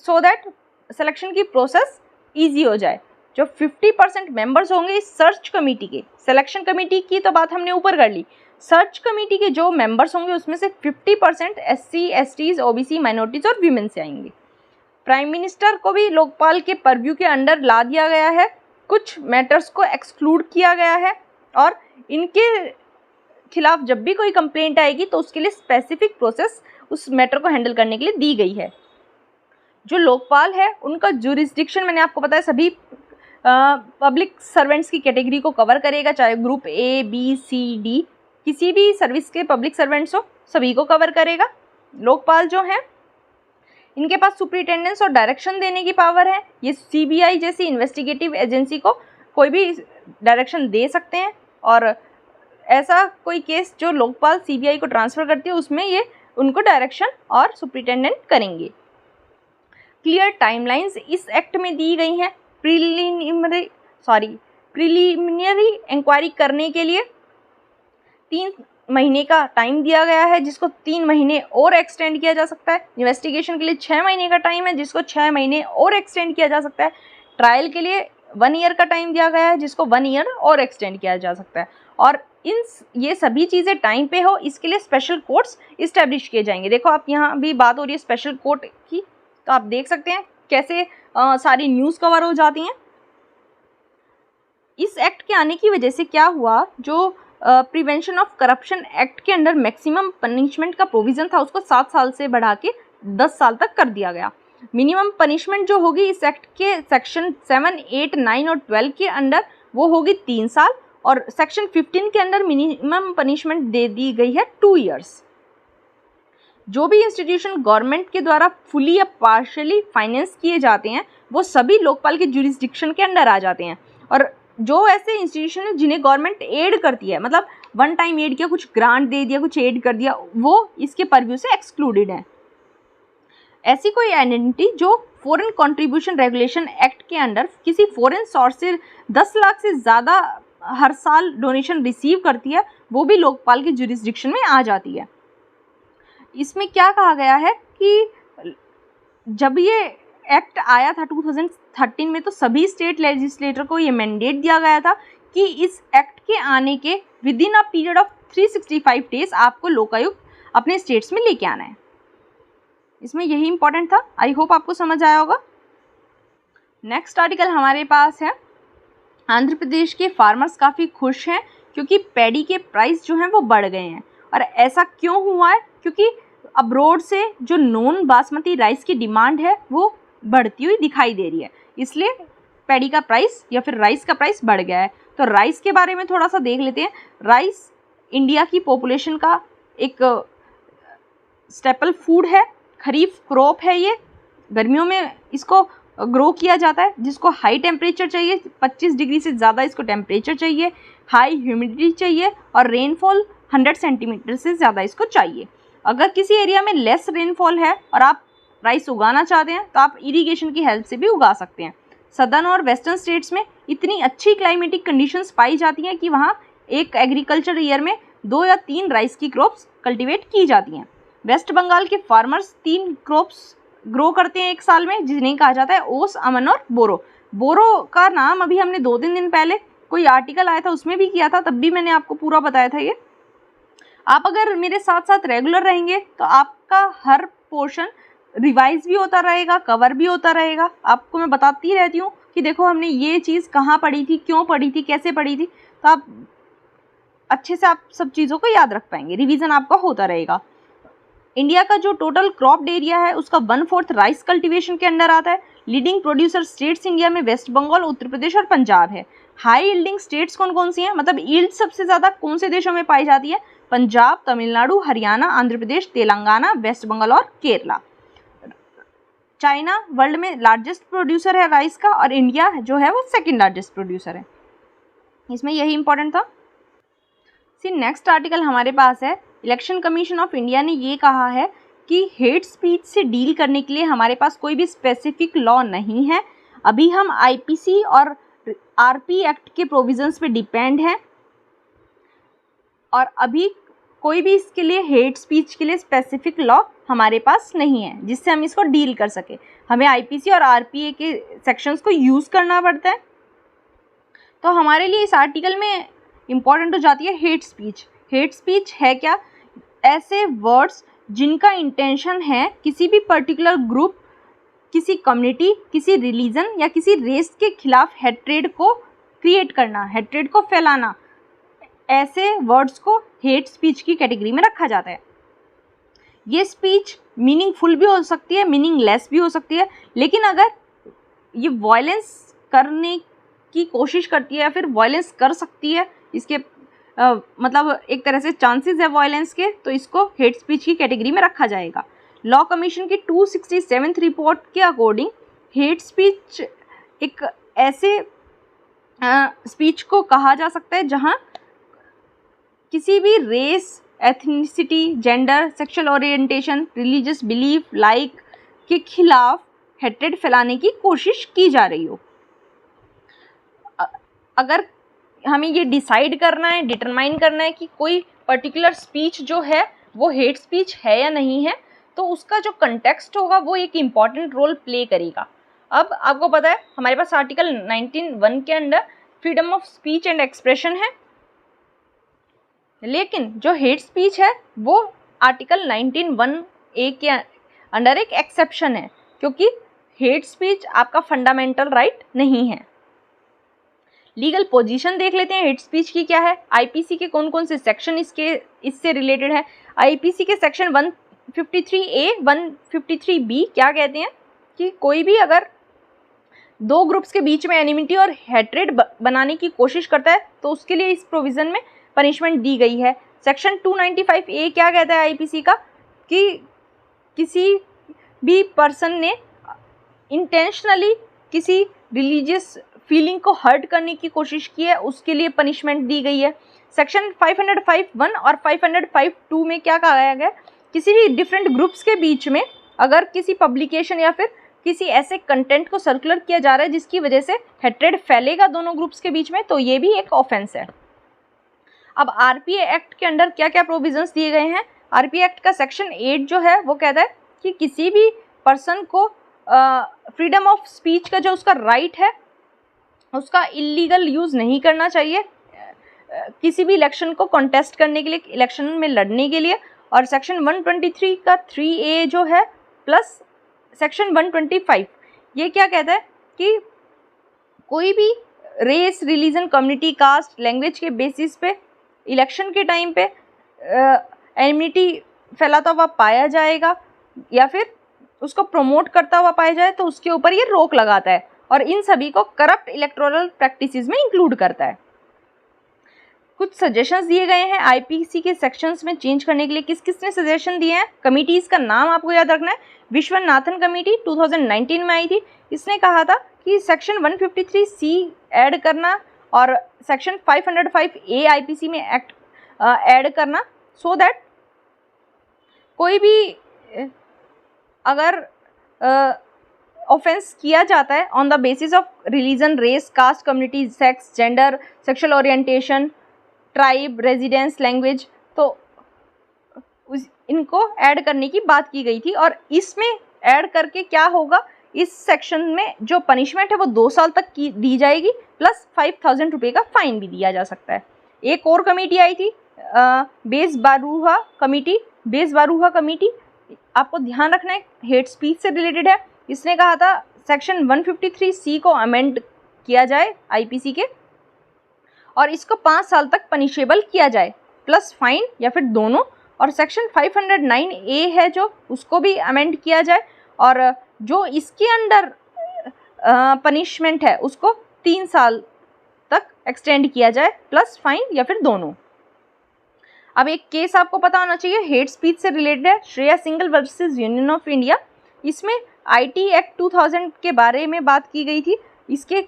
सो दैट सिलेक्शन की प्रोसेस इजी हो जाए। जो 50% मेंबर्स होंगे इस सर्च कमेटी के, सिलेक्शन कमेटी की तो बात हमने ऊपर कर ली, सर्च कमेटी के जो मेंबर्स होंगे उसमें से 50% SC, STs, OBC, माइनॉरिटीज और वीमेन से आएंगे। प्राइम मिनिस्टर को भी लोकपाल के परव्यू के अंडर ला दिया गया है, कुछ मैटर्स को एक्सक्लूड किया गया है, और इनके खिलाफ जब भी कोई कंप्लेंट आएगी तो उसके लिए स्पेसिफिक प्रोसेस उस मैटर को हैंडल करने के लिए दी गई है। जो लोकपाल है उनका जुरिस्डिक्शन मैंने आपको बताया सभी पब्लिक सर्वेंट्स की कैटेगरी को कवर करेगा, चाहे ग्रुप ABCD किसी भी सर्विस के पब्लिक सर्वेंट्स हो, सभी को कवर करेगा। लोकपाल जो है इनके पास सुपरिटेंडेंस और डायरेक्शन देने की पावर है। ये CBI जैसी इन्वेस्टिगेटिव एजेंसी को कोई भी डायरेक्शन दे सकते हैं, और ऐसा कोई केस जो लोकपाल CBI को ट्रांसफ़र करती है उसमें ये उनको डायरेक्शन और सुपरिटेंडेंट करेंगे। क्लियर टाइमलाइंस इस एक्ट में दी गई हैं। प्रिलिमिनरी इंक्वायरी करने के लिए 3 महीने का टाइम दिया गया है, जिसको 3 महीने और एक्सटेंड किया जा सकता है। इन्वेस्टिगेशन के लिए 6 महीने का टाइम है, जिसको 6 महीने और एक्सटेंड किया जा सकता है। ट्रायल के लिए 1 ईयर का टाइम दिया गया है, जिसको 1 ईयर और एक्सटेंड किया जा सकता है। और ये सभी चीज़ें टाइम पे हो, इसके लिए स्पेशल कोर्ट्स इस्टेब्लिश किए जाएंगे। देखो आप यहाँ भी बात हो रही है स्पेशल कोर्ट की, तो आप देख सकते हैं कैसे सारी न्यूज़ कवर हो जाती हैं। इस एक्ट के आने की वजह से क्या हुआ, जो प्रिवेंशन ऑफ करप्शन एक्ट के अंडर मैक्सिमम पनिशमेंट का प्रोविज़न था, उसको 7 साल से बढ़ा के 10 साल तक कर दिया गया। मिनिमम पनिशमेंट जो होगी इस एक्ट के सेक्शन 7, 8, 9 और 12 के अंडर वो होगी 3 साल, और सेक्शन 15 के अंदर मिनिमम पनिशमेंट दे दी गई है 2 ईयर्स। जो भी इंस्टीट्यूशन गवर्नमेंट के द्वारा फुली या पार्शियली फाइनेंस किए जाते हैं, वो सभी लोकपाल के जुरिस्डिक्शन के अंडर आ जाते हैं। और जो ऐसे इंस्टीट्यूशन है जिन्हें गवर्नमेंट एड करती है, मतलब वन टाइम एड किया, कुछ ग्रांट दे दिया, कुछ एड कर दिया, वो इसके परव्यू से एक्सक्लूडेड है। ऐसी कोई एंटिटी जो फॉरेन कंट्रीब्यूशन रेगुलेशन एक्ट के अंडर किसी फॉरेन सोर्स से 10 लाख से ज़्यादा हर साल डोनेशन रिसीव करती है, वो भी लोकपाल के जुरिस्डिक्शन में आ जाती है। इसमें क्या कहा गया है कि जब ये एक्ट आया था 2013 में, तो सभी स्टेट लेजिस्लेटर को ये मैंडेट दिया गया था कि इस एक्ट के आने के with in a period of 365 days आपको लोकायुक्त अपने स्टेट्स में लेके आना है। इसमें यही इंपॉर्टेंट था। आई होप आपको समझ आया होगा। नेक्स्ट आर्टिकल हमारे पास है, आंध्र प्रदेश के फार्मर्स काफ़ी खुश हैं क्योंकि पैडी के प्राइस जो हैं वो बढ़ गए हैं। और ऐसा क्यों हुआ है? क्योंकि अब्रोड से जो नॉन बासमती राइस की डिमांड है वो बढ़ती हुई दिखाई दे रही है, इसलिए पैडी का प्राइस या फिर राइस का प्राइस बढ़ गया है। तो राइस के बारे में थोड़ा सा देख लेते हैं। राइस इंडिया की पॉपुलेशन का एक स्टेपल फूड है, खरीफ क्रॉप है। ये गर्मियों में इसको ग्रो किया जाता है, जिसको हाई टेम्परेचर चाहिए, 25 डिग्री से ज़्यादा इसको टेम्परेचर चाहिए, हाई ह्यूमिडिटी चाहिए और रेनफॉल 100 सेंटीमीटर से ज़्यादा इसको चाहिए। अगर किसी एरिया में लेस रेनफॉल है और आप राइस उगाना चाहते हैं तो आप इरिगेशन की हेल्प से भी उगा सकते हैं। सदर्न और वेस्टर्न स्टेट्स में इतनी अच्छी क्लाइमेटिक कंडीशंस पाई जाती हैं कि वहाँ एक एग्रीकल्चर ईयर में 2 या 3 राइस की क्रॉप्स कल्टीवेट की जाती हैं। वेस्ट बंगाल के फार्मर्स 3 क्रॉप्स ग्रो करते हैं एक साल में, जिन्हें कहा जाता है ओस, अमन और बोरो। बोरो का नाम अभी हमने 2-3 दिन पहले कोई आर्टिकल आया था उसमें भी किया था, तब भी मैंने आपको पूरा बताया था। ये आप अगर मेरे साथ साथ रेगुलर रहेंगे तो आपका हर पोर्शन रिवाइज भी होता रहेगा, कवर भी होता रहेगा। आपको मैं बताती रहती हूँ कि देखो हमने ये चीज़ कहाँ पढ़ी थी, क्यों पढ़ी थी, कैसे पढ़ी थी, तो आप अच्छे से आप सब चीज़ों को याद रख पाएंगे। रिवीजन आपका होता रहेगा। इंडिया का जो टोटल क्रॉप्ड एरिया है उसका 1/4 राइस कल्टीवेशन के अंडर आता है। लीडिंग प्रोड्यूसर स्टेट्स इंडिया में वेस्ट बंगाल, उत्तर प्रदेश और पंजाब है। हाई यील्डिंग स्टेट्स कौन कौन सी हैं, मतलब यील्ड सबसे ज़्यादा कौन से देशों में पाई जाती है? पंजाब, तमिलनाडु, हरियाणा, आंध्र प्रदेश, तेलंगाना, वेस्ट बंगाल और केरला। चाइना वर्ल्ड में लार्जेस्ट प्रोड्यूसर है राइस का, और इंडिया जो है वो सेकंड लार्जेस्ट प्रोड्यूसर है। इसमें यही इंपॉर्टेंट था। नेक्स्ट आर्टिकल हमारे पास है, इलेक्शन कमीशन ऑफ इंडिया ने ये कहा है कि हेट स्पीच से डील करने के लिए हमारे पास कोई भी स्पेसिफिक लॉ नहीं है। अभी हम आईपीसी और आरपी एक्ट के प्रोविजंस पे डिपेंड हैं, और अभी कोई भी इसके लिए हेट स्पीच के लिए स्पेसिफिक लॉ हमारे पास नहीं है जिससे हम इसको डील कर सके। हमें आईपीसी और आरपीए के सेक्शंस को यूज़ करना पड़ता है। तो हमारे लिए इस आर्टिकल में इम्पॉर्टेंट हो जाती है हेट स्पीच। हेट स्पीच है क्या? ऐसे वर्ड्स जिनका इंटेंशन है किसी भी पर्टिकुलर ग्रुप, किसी कम्युनिटी, किसी रिलीजन या किसी रेस के खिलाफ हेट्रेड को क्रिएट करना, हेट्रेड को फैलाना, ऐसे वर्ड्स को हेट स्पीच की कैटेगरी में रखा जाता है। ये स्पीच मीनिंगफुल भी हो सकती है, मीनिंगलेस भी हो सकती है, लेकिन अगर ये वायलेंस करने की कोशिश करती है या फिर वायलेंस कर सकती है, इसके मतलब एक तरह से चांसेस है वायलेंस के, तो इसको हेट स्पीच की कैटेगरी में रखा जाएगा। लॉ कमीशन की 267th रिपोर्ट के अकॉर्डिंग हेट स्पीच एक ऐसे स्पीच को कहा जा सकता है जहां किसी भी race, ethnicity, gender, sexual orientation, religious belief, like के खिलाफ हेट्रेड फैलाने की कोशिश की जा रही हो। अगर हमें ये डिसाइड करना है, डिटरमाइन करना है कि कोई पर्टिकुलर स्पीच जो है वो हेट स्पीच है या नहीं है, तो उसका जो कंटेक्स्ट होगा वो एक इम्पॉर्टेंट रोल प्ले करेगा। अब आपको पता है हमारे पास आर्टिकल 19(1) के under freedom of speech and expression है, लेकिन जो हेट स्पीच है वो आर्टिकल 19(1)(a) के अंडर एक एक्सेप्शन है, क्योंकि हेट स्पीच आपका फंडामेंटल राइट नहीं है। लीगल पोजीशन देख लेते हैं हेट स्पीच की क्या है। आईपीसी के कौन कौन से सेक्शन इससे रिलेटेड है। आईपीसी के सेक्शन 153A 153B क्या कहते हैं कि कोई भी अगर दो ग्रुप्स के बीच में एनिमिटी और हेट्रेड बनाने की कोशिश करता है तो उसके लिए इस प्रोविज़न में पनिशमेंट दी गई है। सेक्शन 295A क्या कहता है आईपीसी का कि किसी भी पर्सन ने इंटेंशनली किसी रिलीजियस फीलिंग को हर्ट करने की कोशिश की है, उसके लिए पनिशमेंट दी गई है। सेक्शन 505(1) और 505(2) में क्या कहा गया, किसी भी डिफरेंट ग्रुप्स के बीच में अगर किसी पब्लिकेशन या फिर किसी ऐसे कंटेंट को सर्कुलर किया जा रहा है जिसकी वजह से हेट्रेड फैलेगा दोनों ग्रुप्स के बीच में, तो ये भी एक ऑफेंस है। अब आरपीए एक्ट के अंडर क्या क्या प्रोविजंस दिए गए हैं। आरपीए एक्ट का सेक्शन 8 जो है वो कहता है कि किसी भी पर्सन को फ्रीडम ऑफ स्पीच का जो उसका राइट है उसका इलीगल यूज़ नहीं करना चाहिए किसी भी इलेक्शन को कॉन्टेस्ट करने के लिए, इलेक्शन में लड़ने के लिए। और सेक्शन 123 का 3A जो है प्लस सेक्शन 125 ये क्या कहता है कि कोई भी race, religion, community, caste, language के बेसिस पे इलेक्शन के टाइम पे एनिमिटी फैलाता हुआ पाया जाएगा या फिर उसको प्रमोट करता हुआ पाया जाए तो उसके ऊपर ये रोक लगाता है, और इन सभी को करप्ट इलेक्टोरल प्रैक्टिसेस में इंक्लूड करता है। कुछ सजेशंस दिए गए हैं आईपीसी के सेक्शंस में चेंज करने के लिए। किस किसने सजेशन दिए हैं, कमिटीज़ का नाम आपको याद रखना है। विश्वनाथन कमेटी 2019 में आई थी, इसने कहा था कि सेक्शन 153C ऐड करना और सेक्शन 505A आईपीसी में एक्ट ऐड करना, सो दैट कोई भी अगर ऑफेंस किया जाता है on the basis of religion, race, caste, community, sex, gender, sexual orientation, tribe, residence, language, तो इनको ऐड करने की बात की गई थी। और इसमें ऐड करके क्या होगा, इस सेक्शन में जो पनिशमेंट है वो 2 साल तक की दी जाएगी प्लस 5,000 रुपये का फाइन भी दिया जा सकता है। एक और कमेटी आई थी बेज़बारूहा कमेटी, आपको ध्यान रखना है हेट स्पीच से रिलेटेड है। इसने कहा था सेक्शन 153C को अमेंड किया जाए आईपीसी के और इसको 5 साल तक पनिशेबल किया जाए प्लस फाइन या फिर दोनों। और सेक्शन 509A है जो उसको भी अमेंड किया जाए और जो इसके अंडर पनिशमेंट है उसको 3 साल तक एक्सटेंड किया जाए प्लस फाइन या फिर दोनों। अब एक केस आपको पता होना चाहिए हेट स्पीच से रिलेटेड है, Shreya Singhal versus union of India. इसमें आईटी एक्ट 2000 के बारे में बात की गई थी। इसके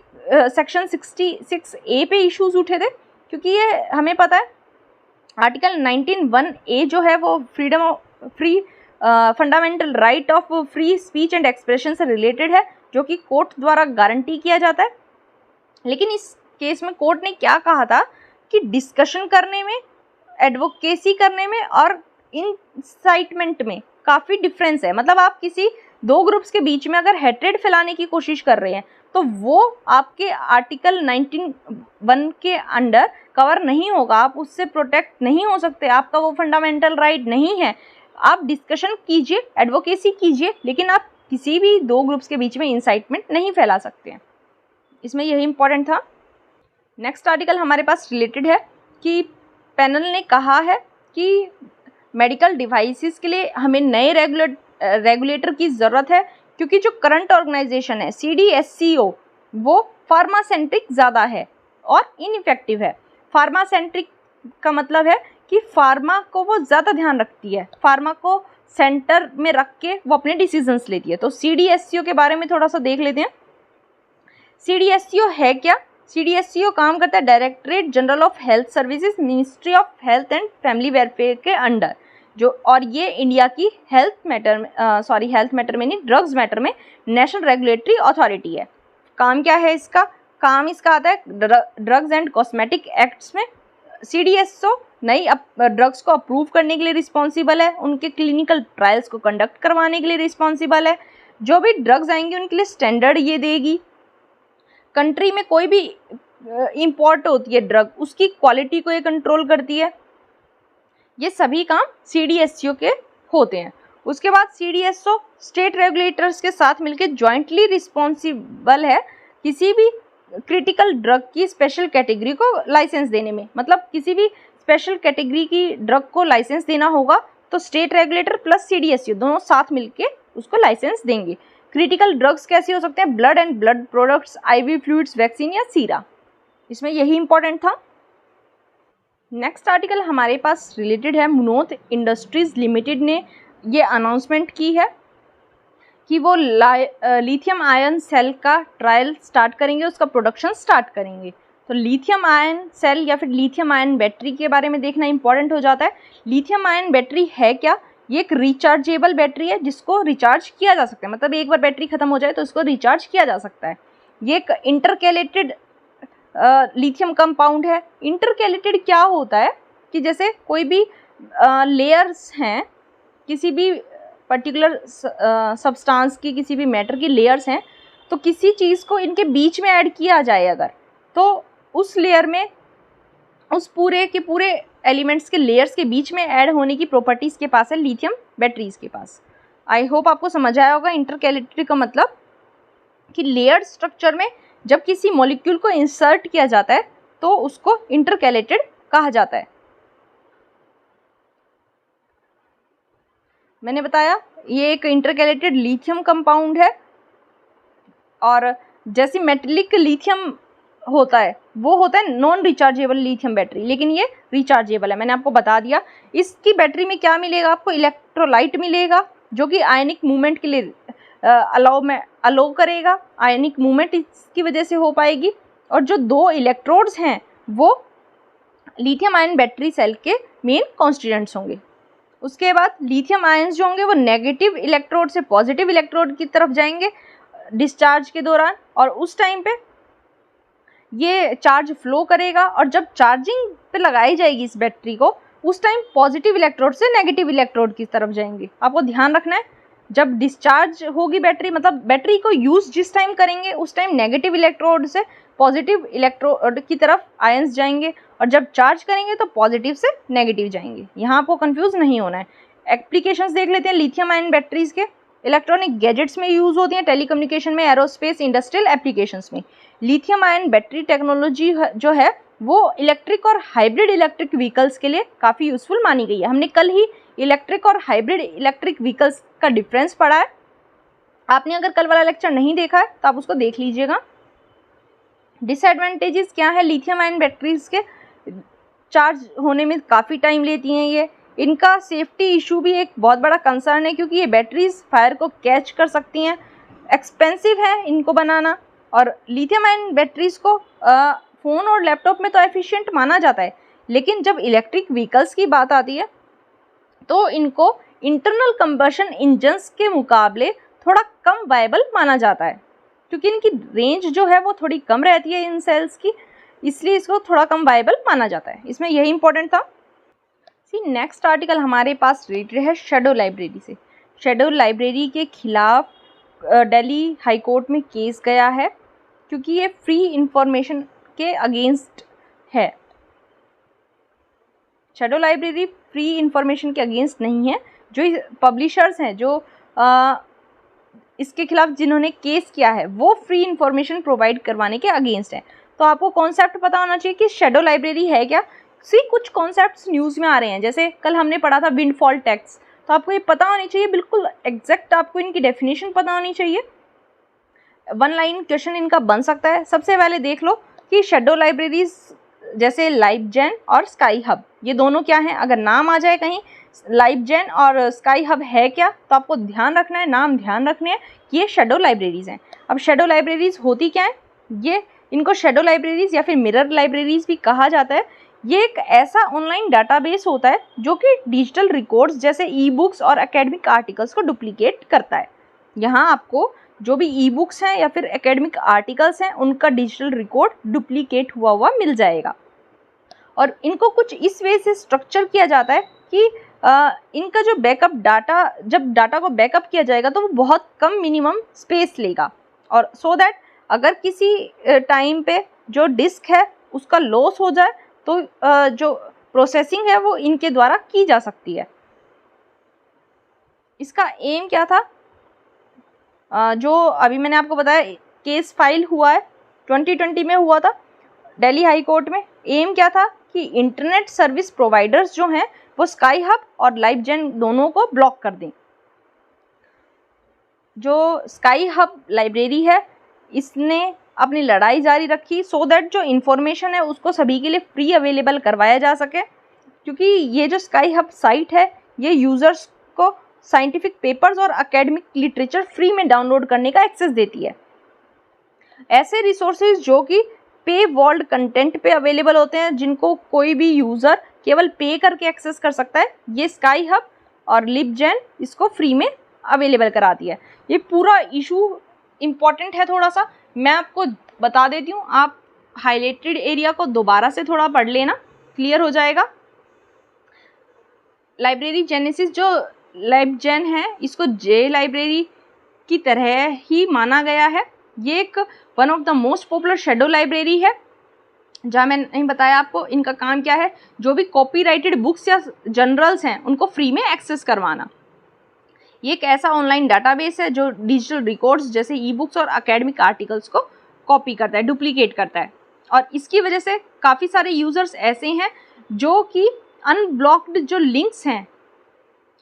सेक्शन 66A पे इश्यूज उठे थे, क्योंकि ये हमें पता है आर्टिकल 19(1)A जो है वो freedom of free fundamental right of free speech and expression से रिलेटेड है, जो कि कोर्ट द्वारा गारंटी किया जाता है। लेकिन इस केस में कोर्ट ने क्या कहा था कि डिस्कशन करने में, एडवोकेसी करने में और इंसाइटमेंट में काफ़ी डिफरेंस है। मतलब आप किसी दो ग्रुप्स के बीच में अगर हेट्रेड फैलाने की कोशिश कर रहे हैं तो वो आपके आर्टिकल 19(1) के अंडर कवर नहीं होगा, आप उससे प्रोटेक्ट नहीं हो सकते, आपका वो फंडामेंटल राइट नहीं है। आप डिस्कशन कीजिए, एडवोकेसी कीजिए, लेकिन आप किसी भी दो ग्रुप्स के बीच में इंसाइटमेंट नहीं फैला सकते हैं। इसमें यही इंपॉर्टेंट था। नेक्स्ट आर्टिकल हमारे पास रिलेटेड है कि पैनल ने कहा है कि मेडिकल डिवाइसेस के लिए हमें नए रेगुलेटर की ज़रूरत है, क्योंकि जो करंट ऑर्गेनाइजेशन है CDSCO वो फार्मासेंट्रिक ज़्यादा है और इनइफेक्टिव है। फार्मासेंट्रिक का मतलब है कि फार्मा को वो ज़्यादा ध्यान रखती है, फार्मा को सेंटर में रख के वो अपने डिसीजंस लेती है। तो CDSCO के बारे में थोड़ा सा देख लेते हैं। CDSCO है क्या? CDSCO काम करता है directorate general of health services, ministry of health and family welfare के अंडर। जो, और ये इंडिया की हेल्थ मैटर में नहीं, ड्रग्स मैटर में नेशनल रेगुलेटरी अथॉरिटी है। काम क्या है इसका? काम इसका आता है ड्रग्स एंड कॉस्मेटिक एक्ट्स में CDSO नई ड्रग्स को अप्रूव करने के लिए रिस्पॉन्सिबल है, उनके क्लिनिकल ट्रायल्स को कंडक्ट करवाने के लिए रिस्पॉन्सिबल है, जो भी ड्रग्स आएंगे उनके लिए स्टैंडर्ड ये देगी। कंट्री में कोई भी इम्पोर्ट होती है ड्रग, उसकी क्वालिटी को ये कंट्रोल करती है। ये सभी काम CDSO के होते हैं। उसके बाद CDSO स्टेट रेगुलेटर्स के साथ मिलकर जॉइंटली रिस्पॉन्सिबल है किसी भी क्रिटिकल ड्रग की स्पेशल कैटेगरी को लाइसेंस देने में। मतलब किसी भी स्पेशल कैटेगरी की ड्रग को लाइसेंस देना होगा तो स्टेट रेगुलेटर प्लस CDSO दोनों साथ मिलके उसको लाइसेंस देंगे। क्रिटिकल ड्रग्स कैसे हो सकते हैं? Blood and blood products, IV fluids, vaccine या सीरा। इसमें यही इंपॉर्टेंट था। नेक्स्ट आर्टिकल हमारे पास रिलेटेड है, मुनोत इंडस्ट्रीज लिमिटेड ने ये अनाउंसमेंट की है कि वो लिथियम आयन सेल का ट्रायल स्टार्ट करेंगे, उसका प्रोडक्शन स्टार्ट करेंगे। तो लिथियम आयन सेल या फिर लिथियम आयन बैटरी के बारे में देखना इंपॉर्टेंट हो जाता है। लिथियम आयन बैटरी है क्या? ये एक रिचार्जेबल बैटरी है जिसको रिचार्ज किया जा सकता है। मतलब एक बार बैटरी खत्म हो जाए तो उसको रिचार्ज किया जा सकता है। ये एक इंटरकैलेटेड लिथियम कंपाउंड है। इंटरकैलेटेड क्या होता है कि जैसे कोई भी लेयर्स हैं, किसी भी पर्टिकुलर सब्सटेंस की, किसी भी मैटर की लेयर्स हैं, तो किसी चीज़ को इनके बीच में ऐड किया जाए अगर, तो उस लेयर में उस पूरे के पूरे एलिमेंट्स के लेयर्स के बीच में ऐड होने की प्रॉपर्टीज़ के पास है लिथियम बैटरीज के पास। आई होप आपको समझ आया होगा इंटरकैलेटेड का मतलब कि लेयर्ड स्ट्रक्चर में जब किसी मॉलिक्यूल को इंसर्ट किया जाता है तो उसको इंटरकैलेटेड कहा जाता है। मैंने बताया ये एक इंटरकैलेटेड लिथियम कंपाउंड है, और जैसे मेटेलिक लिथियम होता है वो होता है नॉन रिचार्जेबल लिथियम बैटरी, लेकिन ये रिचार्जेबल है। मैंने आपको बता दिया। इसकी बैटरी में क्या मिलेगा आपको? इलेक्ट्रोलाइट मिलेगा जो कि आयनिक मूवमेंट के लिए अलाउ करेगा। आयनिक मूवमेंट इसकी वजह से हो पाएगी। और जो दो इलेक्ट्रोड्स हैं वो लिथियम आयन बैटरी सेल के मेन कॉन्स्टिट्यूएंट्स होंगे। उसके बाद लिथियम आयंस जो होंगे वो नेगेटिव इलेक्ट्रोड से पॉजिटिव इलेक्ट्रोड की तरफ जाएंगे डिस्चार्ज के दौरान, और उस टाइम पे ये चार्ज फ्लो करेगा। और जब चार्जिंग पे लगाई जाएगी इस बैटरी को, उस टाइम पॉजिटिव इलेक्ट्रोड से नेगेटिव इलेक्ट्रोड की तरफ जाएंगे। आपको ध्यान रखना है, जब डिस्चार्ज होगी बैटरी, मतलब बैटरी को यूज़ जिस टाइम करेंगे उस टाइम नेगेटिव इलेक्ट्रोड से पॉजिटिव इलेक्ट्रोड की तरफ आयंस जाएंगे, और जब चार्ज करेंगे तो पॉजिटिव से नेगेटिव जाएंगे। यहाँ आपको कंफ्यूज नहीं होना है। एप्लीकेशंस देख लेते हैं लिथियम आयन बैटरीज के। इलेक्ट्रॉनिक गैजेट्स में यूज़ होती हैं, टेलीकम्युनिकेशन में, एरोस्पेस, इंडस्ट्रियल एप्लीकेशंस में। लिथियम आयन बैटरी टेक्नोलॉजी जो है वो इलेक्ट्रिक और हाइब्रिड इलेक्ट्रिक व्हीकल्स के लिए काफ़ी यूज़फुल मानी गई है। हमने कल ही इलेक्ट्रिक और हाइब्रिड इलेक्ट्रिक व्हीकल्स का डिफरेंस पढ़ा है। आपने अगर कल वाला लेक्चर नहीं देखा है तो आप उसको देख लीजिएगा। डिसएडवांटेजेस क्या है लिथियम आयन बैटरीज के? चार्ज होने में काफ़ी टाइम लेती हैं ये। इनका सेफ्टी इशू भी एक बहुत बड़ा कंसर्न है, क्योंकि ये बैटरीज फायर को कैच कर सकती हैं। एक्सपेंसिव है इनको बनाना। और लिथियम आयन बैटरीज को फ़ोन और लैपटॉप में तो एफिशिएंट माना जाता है, लेकिन जब इलेक्ट्रिक व्हीकल्स की बात आती है तो इनको इंटरनल कंबशन इंजन्स के मुकाबले थोड़ा कम वायबल माना जाता है, क्योंकि इनकी रेंज जो है वो थोड़ी कम रहती है इन सेल्स की, इसलिए इसको थोड़ा कम वायबल माना जाता है। इसमें यही इंपॉर्टेंट था। नेक्स्ट आर्टिकल हमारे पास रिलेटेड है शैडो लाइब्रेरी से। शैडो लाइब्रेरी के खिलाफ दिल्ली हाई कोर्ट में केस गया है, क्योंकि ये फ्री इंफॉर्मेशन के अगेंस्ट है। शैडो लाइब्रेरी फ्री इंफॉर्मेशन के अगेंस्ट नहीं है। जो पब्लिशर्स हैं, जो इसके खिलाफ जिन्होंने केस किया है, वो फ्री इंफॉर्मेशन प्रोवाइड करवाने के अगेंस्ट है। तो आपको कॉन्सेप्ट पता होना चाहिए कि शैडो लाइब्रेरी है क्या। कुछ कॉन्सेप्ट्स न्यूज़ में आ रहे हैं, जैसे कल हमने पढ़ा था विंडफॉल टैक्स, तो आपको ये पता होनी चाहिए, बिल्कुल एग्जैक्ट आपको इनकी डेफिनेशन पता होनी चाहिए। वन लाइन क्वेश्चन इनका बन सकता है। सबसे पहले देख लो कि शैडो लाइब्रेरीज जैसे लाइबजेन और स्काई हब, ये दोनों क्या हैं। अगर नाम आ जाए कहीं लाइबजेन और स्काई हब है क्या, तो आपको ध्यान रखना है, नाम ध्यान रखने हैं कि ये शैडो लाइब्रेरीज हैं। अब शैडो लाइब्रेरीज होती क्या है? इनको शैडो लाइब्रेरीज या फिर मिरर लाइब्रेरीज भी कहा जाता है। ये एक ऐसा ऑनलाइन डाटाबेस होता है जो कि डिजिटल रिकॉर्ड्स जैसे ई बुक्स और एकेडमिक आर्टिकल्स को डुप्लीकेट करता है। यहाँ आपको जो भी ई बुक्स हैं या फिर एकेडमिक आर्टिकल्स हैं उनका डिजिटल रिकॉर्ड डुप्लीकेट हुआ हुआ मिल जाएगा। और इनको कुछ इस वे से स्ट्रक्चर किया जाता है कि इनका जो बैकअप डाटा, जब डाटा को बैकअप किया जाएगा तो वो बहुत कम मिनिमम स्पेस लेगा, और सो दैट अगर किसी टाइम पे जो डिस्क है उसका लॉस हो जाए तो जो प्रोसेसिंग है वो इनके द्वारा की जा सकती है। इसका एम क्या था, जो अभी मैंने आपको बताया केस फाइल हुआ है 2020 में हुआ था दिल्ली हाई कोर्ट में। एम क्या था कि इंटरनेट सर्विस प्रोवाइडर्स जो हैं वो स्काई हब और लाइवजेन दोनों को ब्लॉक कर दें। जो स्काई हब लाइब्रेरी है इसने अपनी लड़ाई जारी रखी सो दैट जो इन्फॉर्मेशन है उसको सभी के लिए फ्री अवेलेबल करवाया जा सके, क्योंकि ये जो स्काई हब साइट है ये यूज़र्स को साइंटिफिक पेपर्स और एकेडमिक लिटरेचर फ्री में डाउनलोड करने का एक्सेस देती है। ऐसे रिसोर्सेज जो कि पे वर्ल्ड कंटेंट पे अवेलेबल होते हैं, जिनको कोई भी यूज़र केवल पे करके एक्सेस कर सकता है, ये स्काई हब और लिबजेन इसको फ्री में अवेलेबल कराती है। ये पूरा इशू इम्पॉर्टेंट है थोड़ा सा, मैं आपको बता देती हूँ, आप हाईलाइटेड एरिया को दोबारा से थोड़ा पढ़ लेना, क्लियर हो जाएगा। लाइब्रेरी जेनेसिस जो लाइबजेन है इसको जे लाइब्रेरी की तरह ही माना गया है। ये एक one of the most popular shadow library है, जहाँ मैंने नहीं बताया आपको इनका काम क्या है, जो भी कॉपीराइटेड बुक्स या जर्नल्स हैं उनको फ्री में एक्सेस करवाना। ये एक ऐसा ऑनलाइन डाटाबेस है जो डिजिटल रिकॉर्ड्स जैसे ई बुक्स और एकेडमिक आर्टिकल्स को कॉपी करता है, डुप्लीकेट करता है, और इसकी वजह से काफ़ी सारे यूज़र्स ऐसे हैं जो कि अनब्लॉक्ड जो लिंक्स हैं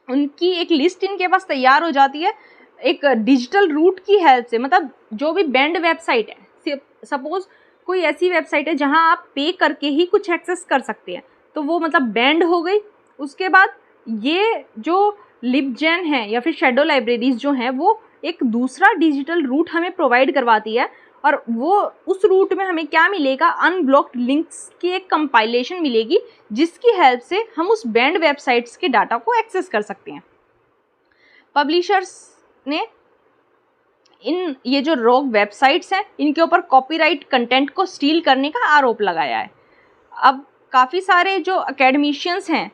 उनकी एक लिस्ट इनके पास तैयार हो जाती है एक डिजिटल रूट की हेल्प से। मतलब जो भी बैंड वेबसाइट है, सपोज कोई ऐसी वेबसाइट है जहां आप पे करके ही कुछ एक्सेस कर सकते हैं, तो वो मतलब बैंड हो गई। उसके बाद ये जो लिबजेन है या फिर शैडो लाइब्रेरीज जो हैं वो एक दूसरा डिजिटल रूट हमें प्रोवाइड करवाती है, और वो उस रूट में हमें क्या मिलेगा, अनब्लॉक्ड लिंक्स की एक कंपाइलेशन मिलेगी जिसकी हेल्प से हम उस बैंड वेबसाइट्स के डाटा को एक्सेस कर सकते हैं। पब्लिशर्स ने ये जो रोग वेबसाइट्स हैं इनके ऊपर कॉपीराइट कंटेंट को स्टील करने का आरोप लगाया है। अब काफ़ी सारे जो एकेडमिशियंस हैं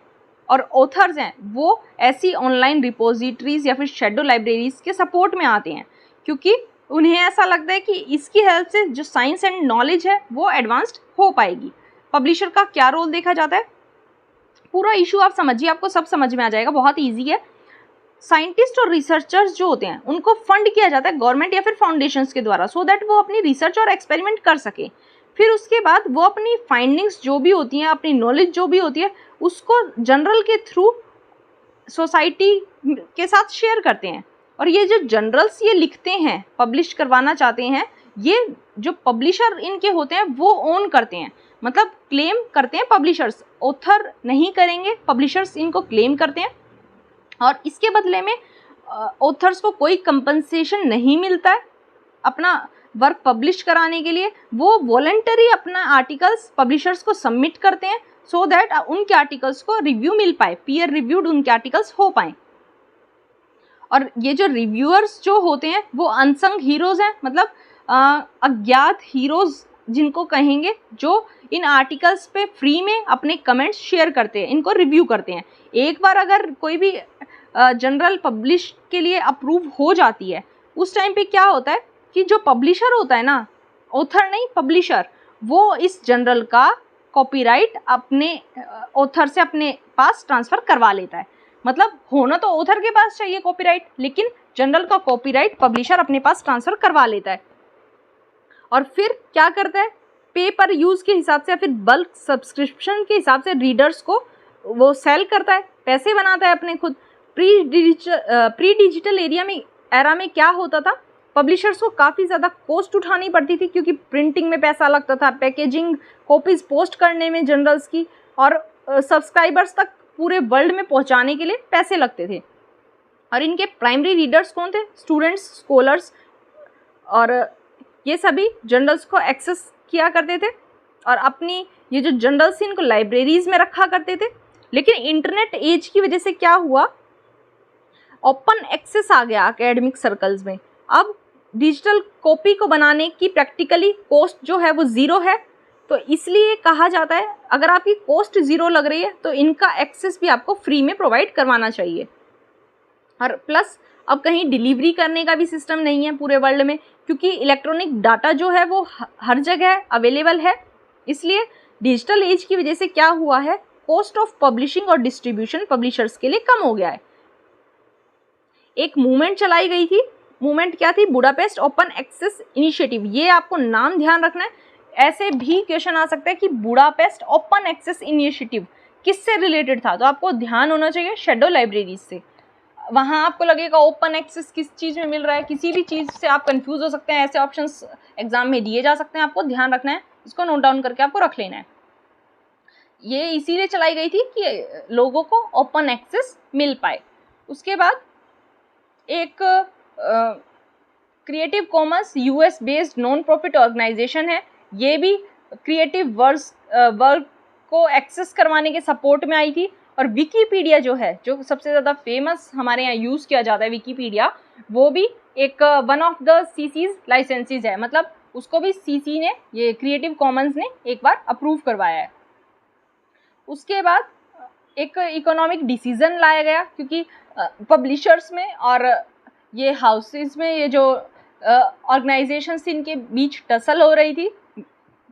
और ऑथर्स हैं वो ऐसी ऑनलाइन रिपोजिटरीज या फिर शैडो लाइब्रेरीज के सपोर्ट में आते हैं, क्योंकि उन्हें ऐसा लगता है कि इसकी हेल्प से जो साइंस एंड नॉलेज है वो एडवांस्ड हो पाएगी। पब्लिशर का क्या रोल देखा जाता है, पूरा इशू आप समझिए, आपको सब समझ में आ जाएगा, बहुत ईजी है। साइंटिस्ट और रिसर्चर्स जो होते हैं उनको फंड किया जाता है गवर्नमेंट या फिर फाउंडेशंस के द्वारा, सो दैट वो अपनी रिसर्च और एक्सपेरिमेंट कर सके। फिर उसके बाद वो अपनी फाइंडिंग्स जो भी होती हैं, अपनी नॉलेज जो भी होती है, उसको जनरल के थ्रू सोसाइटी के साथ शेयर करते हैं। और ये जो जनरल्स ये लिखते हैं, पब्लिश करवाना चाहते हैं, ये जो पब्लिशर इनके होते हैं वो ओन करते हैं, मतलब क्लेम करते हैं पब्लिशर्स, ऑथर नहीं करेंगे, पब्लिशर्स इनको क्लेम करते हैं। और इसके बदले में ऑथर्स को कोई कंपनसेशन नहीं मिलता है अपना वर्क पब्लिश कराने के लिए। वो वॉलंटरी अपना आर्टिकल्स पब्लिशर्स को सबमिट करते हैं सो दैट उनके आर्टिकल्स को रिव्यू मिल पाए, पीयर रिव्यूड उनके आर्टिकल्स हो पाए। और ये जो रिव्यूअर्स जो होते हैं वो अनसंग हीरोज़ हैं, मतलब अज्ञात हीरोज़ जिनको कहेंगे, जो इन आर्टिकल्स पे फ्री में अपने कमेंट्स शेयर करते हैं, इनको रिव्यू करते हैं। एक बार अगर कोई भी जनरल पब्लिश के लिए अप्रूव हो जाती है, उस टाइम पे क्या होता है कि जो पब्लिशर होता है ना, ऑथर नहीं पब्लिशर, वो इस जनरल का कॉपीराइट अपने ऑथर से अपने पास ट्रांसफ़र करवा लेता है। मतलब होना तो ऑथर के पास चाहिए कॉपीराइट, लेकिन जनरल का कॉपीराइट पब्लिशर अपने पास ट्रांसफ़र करवा लेता है। और फिर क्या करता है, पे पर यूज़ के हिसाब से या फिर बल्क सब्सक्रिप्शन के हिसाब से रीडर्स को वो सेल करता है, पैसे बनाता है अपने खुद। प्री डिजिटल एरा में क्या होता था, पब्लिशर्स को काफ़ी ज़्यादा कॉस्ट उठानी पड़ती थी, क्योंकि प्रिंटिंग में पैसा लगता था, पैकेजिंग, कॉपीज़ पोस्ट करने में जर्नल्स की, और सब्सक्राइबर्स तक पूरे वर्ल्ड में पहुंचाने के लिए पैसे लगते थे। और इनके प्राइमरी रीडर्स कौन थे, स्टूडेंट्स, स्कॉलर्स, और ये सभी जर्नल्स को एक्सेस किया करते थे और अपनी ये जो जर्नल्स इनको लाइब्रेरीज में रखा करते थे। लेकिन इंटरनेट एज की वजह से क्या हुआ, ओपन एक्सेस आ गया एकेडमिक सर्कल्स में। अब डिजिटल कॉपी को बनाने की प्रैक्टिकली कॉस्ट जो है वो ज़ीरो है, तो इसलिए कहा जाता है अगर आपकी कॉस्ट ज़ीरो लग रही है तो इनका एक्सेस भी आपको फ्री में प्रोवाइड करवाना चाहिए। और प्लस अब कहीं डिलीवरी करने का भी सिस्टम नहीं है पूरे वर्ल्ड में, क्योंकि इलेक्ट्रॉनिक डाटा जो है वो हर जगह अवेलेबल है। इसलिए डिजिटल एज की वजह से क्या हुआ है, कॉस्ट ऑफ पब्लिशिंग और डिस्ट्रीब्यूशन पब्लिशर्स के लिए कम हो गया है। एक मूवमेंट चलाई गई थी, मूवमेंट क्या थी, बुडापेस्ट ओपन एक्सेस इनिशिएटिव। ये आपको नाम ध्यान रखना है, ऐसे भी क्वेश्चन आ सकता है कि बुडापेस्ट ओपन एक्सेस इनिशिएटिव किससे रिलेटेड था, तो आपको ध्यान होना चाहिए शैडो लाइब्रेरीज से। वहाँ आपको लगेगा ओपन एक्सेस किस चीज़ में मिल रहा है, किसी भी चीज़ से आप कंफ्यूज हो सकते हैं। ऐसे ऑप्शंस एग्जाम में दिए जा सकते हैं, आपको ध्यान रखना है, इसको नोट डाउन करके आपको रख लेना है। ये इसीलिए चलाई गई थी कि लोगों को ओपन एक्सेस मिल पाए। उसके बाद एक creative commons US based non profit organization है, ये भी क्रिएटिव वर्क को एक्सेस करवाने के सपोर्ट में आई थी। और विकीपीडिया जो है, जो सबसे ज़्यादा फेमस हमारे यहाँ यूज़ किया जाता है विकीपीडिया, वो भी एक one of the CCs licenses है, मतलब उसको भी सीसी ने, ये क्रिएटिव कॉमन्स ने एक बार अप्रूव करवाया है। उसके बाद एक इकोनॉमिक डिसीजन लाया गया, क्योंकि पब्लिशर्स में और ये हाउसेस में ये जो ऑर्गेनाइजेशंस इनके बीच टसल हो रही थी,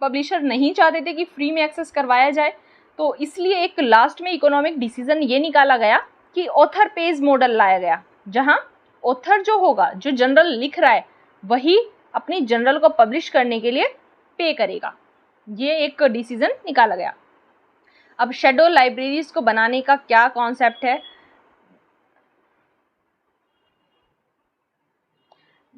पब्लिशर नहीं चाहते थे कि फ्री में एक्सेस करवाया जाए, तो इसलिए एक लास्ट में इकोनॉमिक डिसीजन ये निकाला गया कि ऑथर पेज मॉडल लाया गया, जहां ऑथर जो होगा, जो जर्नल लिख रहा है, वही अपनी जर्नल को पब्लिश करने के लिए पे करेगा। ये एक डिसीजन निकाला गया। अब शैडो लाइब्रेरीज को बनाने का क्या कॉन्सेप्ट है,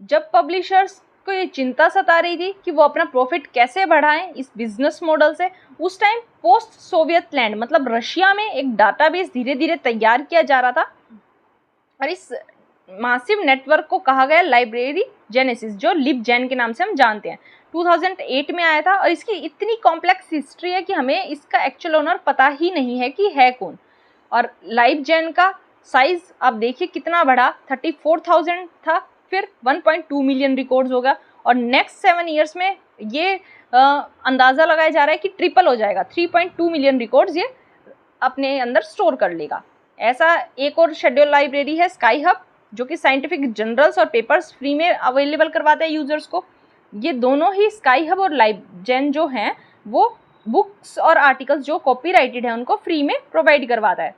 जब पब्लिशर्स को ये चिंता सता रही थी कि वो अपना प्रॉफिट कैसे बढ़ाएं इस बिजनेस मॉडल से, उस टाइम पोस्ट सोवियत लैंड मतलब रशिया में एक डाटाबेस धीरे धीरे तैयार किया जा रहा था, और इस मासिव नेटवर्क को कहा गया लाइब्रेरी जेनेसिस, जो लिबजेन के नाम से हम जानते हैं। 2008 में आया था, और इसकी इतनी कॉम्प्लेक्स हिस्ट्री है कि हमें इसका एक्चुअल ओनर पता ही नहीं है कि है कौन। और लाइबजेन का साइज आप देखिए कितना बड़ा, 34,000 था, फिर 1.2 मिलियन रिकॉर्ड्स होगा, और नेक्स्ट 7 ईयर्स में ये अंदाज़ा लगाया जा रहा है कि ट्रिपल हो जाएगा, 3.2 मिलियन रिकॉर्ड्स ये अपने अंदर स्टोर कर लेगा। ऐसा एक और शेड्यूल लाइब्रेरी है स्काई हब, जो कि साइंटिफिक जर्नल्स और पेपर्स फ्री में अवेलेबल करवाता है यूजर्स को। ये दोनों ही स्काई हब और लाइबजेन जो हैं वो बुक्स और आर्टिकल्स जो कॉपीराइटेड हैं उनको फ्री में प्रोवाइड करवाता है।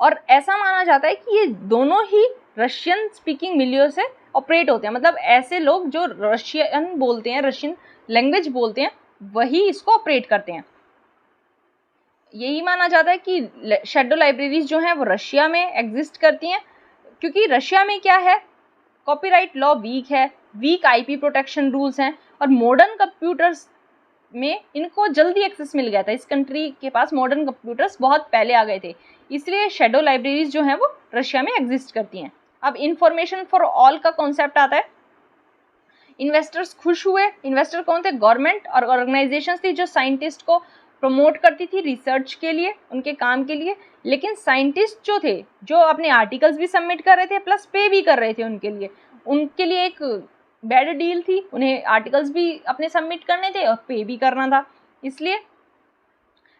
और ऐसा माना जाता है कि ये दोनों ही रशियन स्पीकिंग मिलियो से ऑपरेट होते हैं, मतलब ऐसे लोग जो रशियन बोलते हैं, रशियन लैंग्वेज बोलते हैं, वही इसको ऑपरेट करते हैं। यही माना जाता है कि शैडो लाइब्रेरीज जो हैं वो रशिया में एग्जिस्ट करती हैं, क्योंकि रशिया में क्या है, कॉपीराइट लॉ वीक है, वीक आईपी प्रोटेक्शन रूल्स हैं, और मॉडर्न कंप्यूटर्स में इनको जल्दी एक्सेस मिल गया था। इस कंट्री के पास मॉडर्न कंप्यूटर्स बहुत पहले आ गए थे, इसलिए शैडो लाइब्रेरीज जो हैं वो रशिया में एग्जिस्ट करती हैं। अब इंफॉर्मेशन फॉर ऑल का कॉन्सेप्ट आता है। इन्वेस्टर्स खुश हुए। इन्वेस्टर कौन थे? गवर्नमेंट और ऑर्गेनाइजेशंस थी जो साइंटिस्ट को प्रमोट करती थी रिसर्च के लिए, उनके काम के लिए। लेकिन साइंटिस्ट जो थे, जो अपने आर्टिकल्स भी सबमिट कर रहे थे प्लस पे भी कर रहे थे उनके लिए एक बैड डील थी। उन्हें आर्टिकल्स भी अपने सबमिट करने थे और पे भी करना था। इसलिए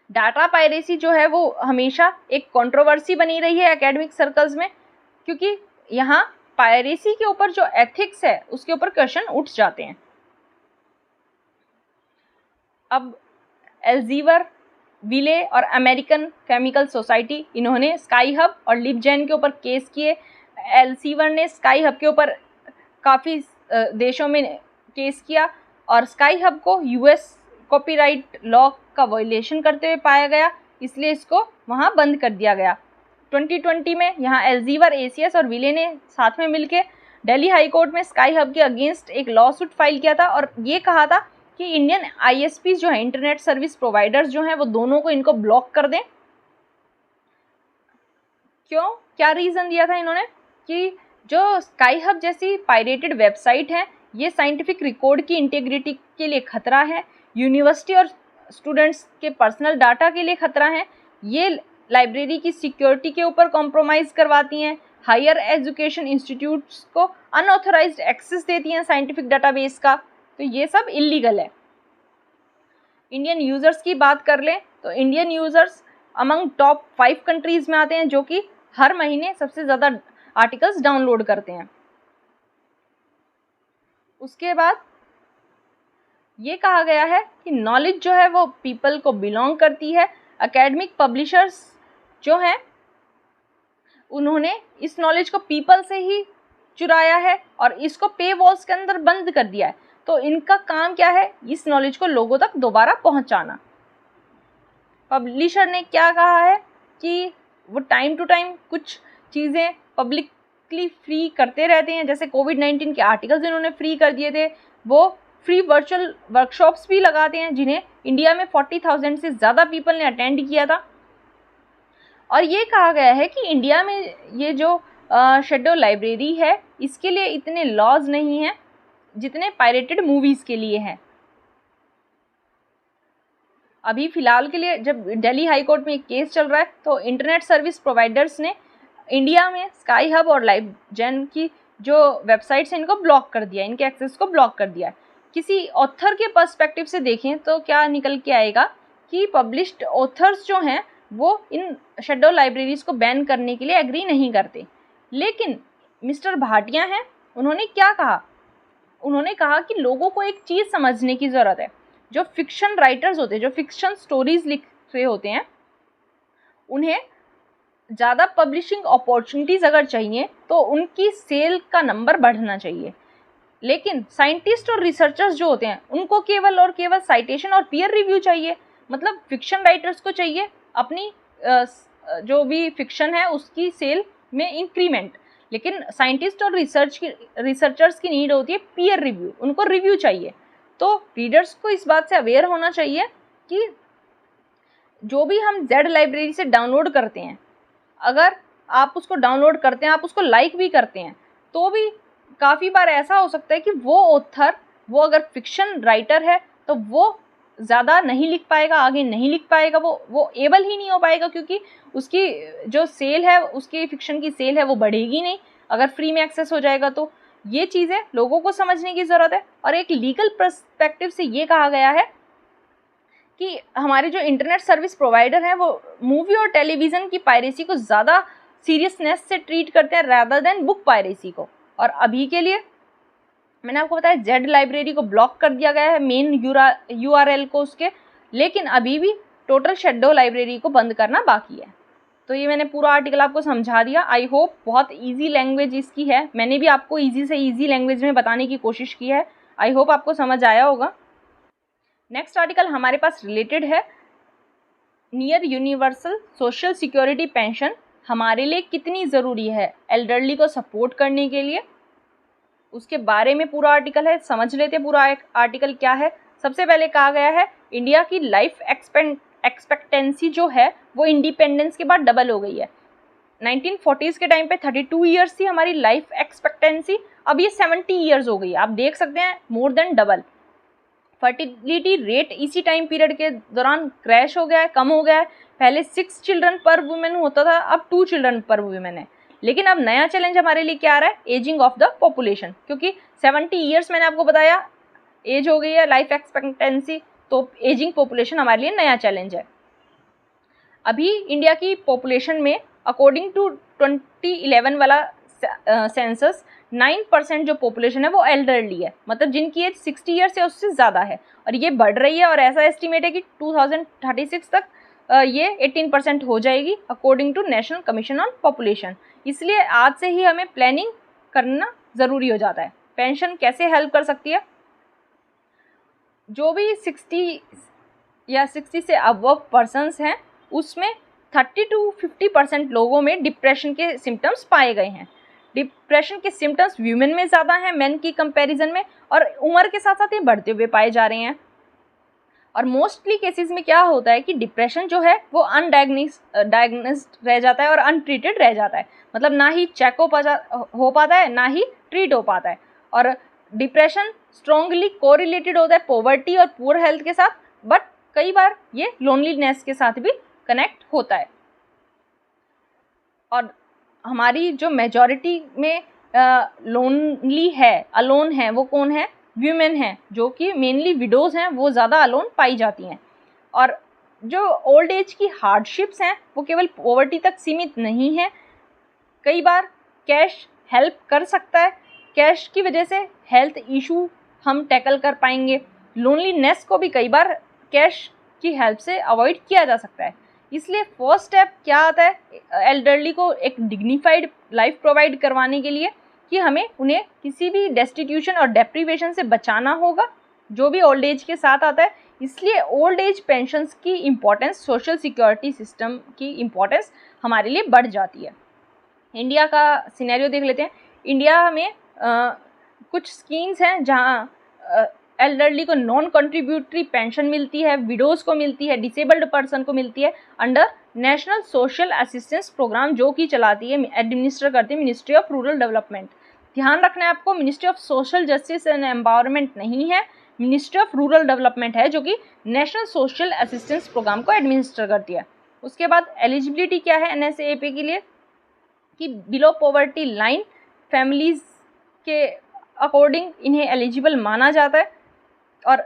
डाटा पायरेसी जो है वो हमेशा एक कंट्रोवर्सी बनी रही है एकेडमिक सर्कल्स में, क्योंकि यहाँ पायरेसी के ऊपर जो एथिक्स है उसके ऊपर क्वेश्चन उठ जाते हैं। अब एल्जीवर, विले और अमेरिकन केमिकल सोसाइटी, इन्होंने स्काई हब और लिबजेन के ऊपर केस किए। एल्सीवर ने स्काई हब के ऊपर काफ़ी देशों में केस किया, और स्काई हब को यूएस कॉपीराइट लॉ का वायलेशन करते हुए पाया गया, इसलिए इसको वहाँ बंद कर दिया गया। 2020 में यहाँ एल्जीवर, एसीएस और विले ने साथ में मिलकर दिल्ली हाई कोर्ट में स्काई हब के अगेंस्ट एक लॉ सूट फाइल किया था, और ये कहा था कि इंडियन आईएसपी जो है, इंटरनेट सर्विस प्रोवाइडर्स जो हैं, वो दोनों को इनको ब्लॉक कर दें। क्यों? क्या रीज़न दिया था इन्होंने कि जो स्काई हब जैसी पायरेटेड वेबसाइट है, ये साइंटिफिक रिकॉर्ड की इंटीग्रिटी के लिए खतरा है। यूनिवर्सिटी और स्टूडेंट्स के पर्सनल डाटा के लिए खतरा है, ये लाइब्रेरी की सिक्योरिटी के ऊपर कॉम्प्रोमाइज़ करवाती हैं, हायर एजुकेशन इंस्टीट्यूट्स को अनऑथराइज्ड एक्सेस देती हैं साइंटिफिक डाटाबेस का, तो ये सब इलीगल है। इंडियन यूज़र्स की बात कर लें तो Indian users among top 5 countries में आते हैं जो कि हर महीने सबसे ज़्यादा आर्टिकल्स डाउनलोड करते हैं। उसके बाद ये कहा गया है कि नॉलेज जो है वो पीपल को बिलोंग करती है। एकेडमिक पब्लिशर्स जो हैं उन्होंने इस नॉलेज को पीपल से ही चुराया है और इसको पे वॉल्स के अंदर बंद कर दिया है, तो इनका काम क्या है, इस नॉलेज को लोगों तक दोबारा पहुंचाना। पब्लिशर ने क्या कहा है कि वो टाइम टू टाइम कुछ चीज़ें पब्लिकली फ्री करते रहते हैं, जैसे कोविड-19 के आर्टिकल्स इन्होंने फ्री कर दिए थे, वो फ्री वर्चुअल वर्कशॉप्स भी लगाते हैं जिन्हें इंडिया में 40,000 से ज़्यादा पीपल ने अटेंड किया था। और ये कहा गया है कि इंडिया में ये जो शेडो लाइब्रेरी है इसके लिए इतने लॉज नहीं हैं जितने पायरेटेड मूवीज़ के लिए हैं। अभी फ़िलहाल के लिए जब दिल्ली हाई कोर्ट में एक केस चल रहा है तो इंटरनेट सर्विस प्रोवाइडर्स ने इंडिया में स्काई हब और लाइव जेन की जो वेबसाइट्स हैं इनको ब्लॉक कर दिया, इनके एक्सेस को ब्लॉक कर दिया है। किसी ऑथर के पर्सपेक्टिव से देखें तो क्या निकल के आएगा कि पब्लिश्ड ऑथर्स जो हैं वो इन शेडो लाइब्रेरीज़ को बैन करने के लिए एग्री नहीं करते, लेकिन मिस्टर भाटिया हैं, उन्होंने क्या कहा, उन्होंने कहा कि लोगों को एक चीज़ समझने की ज़रूरत है, जो फिक्शन राइटर्स होते हैं, जो फिक्शन स्टोरीज़ लिख रहे होते हैं, उन्हें ज़्यादा पब्लिशिंग अपॉर्चुनिटीज़ अगर चाहिए तो उनकी सेल का नंबर बढ़ना चाहिए, लेकिन साइंटिस्ट और रिसर्चर्स जो होते हैं उनको केवल और केवल साइटेशन और पीयर रिव्यू चाहिए। मतलब फिक्शन राइटर्स को चाहिए अपनी जो भी फिक्शन है उसकी सेल में इंक्रीमेंट, लेकिन साइंटिस्ट और रिसर्चर्स की नीड होती है पीयर रिव्यू, उनको रिव्यू चाहिए। तो रीडर्स को इस बात से अवेयर होना चाहिए कि जो भी हम जेड लाइब्रेरी से डाउनलोड करते हैं, अगर आप उसको डाउनलोड करते हैं, आप उसको लाइक भी करते हैं, तो भी काफ़ी बार ऐसा हो सकता है कि वो ऑथर, वो अगर फिक्शन राइटर है तो वो ज़्यादा नहीं लिख पाएगा, आगे नहीं लिख पाएगा, वो एबल ही नहीं हो पाएगा, क्योंकि उसकी जो सेल है, उसकी फिक्शन की सेल है वो बढ़ेगी नहीं अगर फ्री में एक्सेस हो जाएगा। तो ये चीज़ें लोगों को समझने की ज़रूरत है। और एक लीगल पर्सपेक्टिव से ये कहा गया है कि हमारे जो इंटरनेट सर्विस प्रोवाइडर हैं वो मूवी और टेलीविज़न की पायरेसी को ज़्यादा सीरियसनेस से ट्रीट करते हैं रैदर देन बुक पायरेसी को। और अभी के लिए मैंने आपको बताया जेड लाइब्रेरी को ब्लॉक कर दिया गया है, मेन URL को उसके, लेकिन अभी भी टोटल शेडो लाइब्रेरी को बंद करना बाकी है। तो ये मैंने पूरा आर्टिकल आपको समझा दिया। आई होप बहुत इजी लैंग्वेज इसकी है, मैंने भी आपको इजी से इजी लैंग्वेज में बताने की कोशिश की है। आई होप आपको समझ आया होगा। नेक्स्ट आर्टिकल हमारे पास रिलेटेड है near universal social security pension हमारे लिए कितनी ज़रूरी है एल्डरली को सपोर्ट करने के लिए, उसके बारे में पूरा आर्टिकल है। समझ लेते हैं पूरा आर्टिकल क्या है। सबसे पहले कहा गया है इंडिया की लाइफ एक्सपेक्टेंसी जो है वो इंडिपेंडेंस के बाद डबल हो गई है। 1940s के टाइम पे 32 ईयर्स थी हमारी लाइफ एक्सपेक्टेंसी, अब ये 70 ईयर्स हो गई है। आप देख सकते हैं more than double. Fertility rate इसी टाइम पीरियड के दौरान क्रैश हो गया है, कम हो गया है। पहले 6 चिल्ड्रन पर वुमेन होता था, अब 2 चिल्ड्रन पर वुमेन है। लेकिन अब नया चैलेंज हमारे लिए क्या आ रहा है, एजिंग ऑफ द पॉपुलेशन, क्योंकि 70 ईयर्स मैंने आपको बताया एज हो गई है लाइफ एक्सपेक्टेंसी, तो एजिंग पॉपुलेशन हमारे लिए नया चैलेंज है। अभी इंडिया की पॉपुलेशन में अकॉर्डिंग टू 2011 वाला सेंसस 9% जो पॉपुलेशन है वो एल्डरली है, मतलब जिनकी एज 60 ईयर्स या उससे ज़्यादा है, और ये बढ़ रही है। और ऐसा एस्टिमेट है कि 2036 तक ये 18% हो जाएगी according to National Commission on Population. इसलिए आज से ही हमें प्लानिंग करना ज़रूरी हो जाता है। पेंशन कैसे हेल्प कर सकती है, जो भी 60 या 60 से अबव पर्सन्स हैं उसमें 30 to 50% लोगों में डिप्रेशन के सिम्टम्स पाए गए हैं। डिप्रेशन के सिम्टम्स वीमेन में ज़्यादा हैं मेन की कंपैरिजन में, और उम्र के साथ साथ ये बढ़ते हुए पाए जा रहे हैं। और मोस्टली केसेस में क्या होता है कि डिप्रेशन जो है वो अनडायग्नोस्ड रह जाता है और अनट्रीटेड रह जाता है, मतलब ना ही चेक हो पाता है ना ही ट्रीट हो पाता है। और डिप्रेशन स्ट्रॉन्गली कोरिलेटेड होता है पॉवर्टी और पुअर हेल्थ के साथ, बट कई बार ये लोनलीनेस के साथ भी कनेक्ट होता है। और हमारी जो मेजॉरिटी में लोनली है, अलोन है, वो कौन है? वीमेन हैं, जो कि मेनली विडोज़ हैं, वो ज़्यादा अलोन पाई जाती हैं। और जो ओल्ड एज की हार्डशिप्स हैं वो केवल पॉवर्टी तक सीमित नहीं है, कई बार कैश हेल्प कर सकता है। कैश की वजह से हेल्थ इशू हम टैकल कर पाएंगे। लोनलीनेस को भी कई बार कैश की हेल्प से अवॉइड किया जा सकता है। इसलिए फर्स्ट स्टेप क्या आता है एल्डरली को एक डिग्निफाइड लाइफ प्रोवाइड करवाने के लिए, कि हमें उन्हें किसी भी डेस्टिट्यूशन और डेप्रीवेशन से बचाना होगा जो भी ओल्ड एज के साथ आता है। इसलिए ओल्ड एज पेंशन्स की इम्पोर्टेंस, सोशल सिक्योरिटी सिस्टम की इम्पोर्टेंस हमारे लिए बढ़ जाती है। इंडिया का सिनेरियो देख लेते हैं। इंडिया में कुछ स्कीम्स हैं जहां एल्डरली को नॉन कंट्रीब्यूटरी पेंशन मिलती है, विडोज़ को मिलती है, डिसेबल्ड पर्सन को मिलती है under National Social Assistance Programme, जो कि चलाती है, एडमिनिस्टर करती है मिनिस्ट्री ऑफ रूरल डेवलपमेंट। ध्यान रखना है आपको, ministry of social justice and empowerment नहीं है, मिनिस्ट्री ऑफ रूरल डेवलपमेंट है, जो कि नेशनल सोशल असिस्टेंस प्रोग्राम को एडमिनिस्टर करती है। उसके बाद एलिजिबिलिटी क्या है NSAP के लिए, कि बिलो पॉवर्टी लाइन फैमिलीज़ के अकॉर्डिंग इन्हें एलिजिबल माना जाता है। और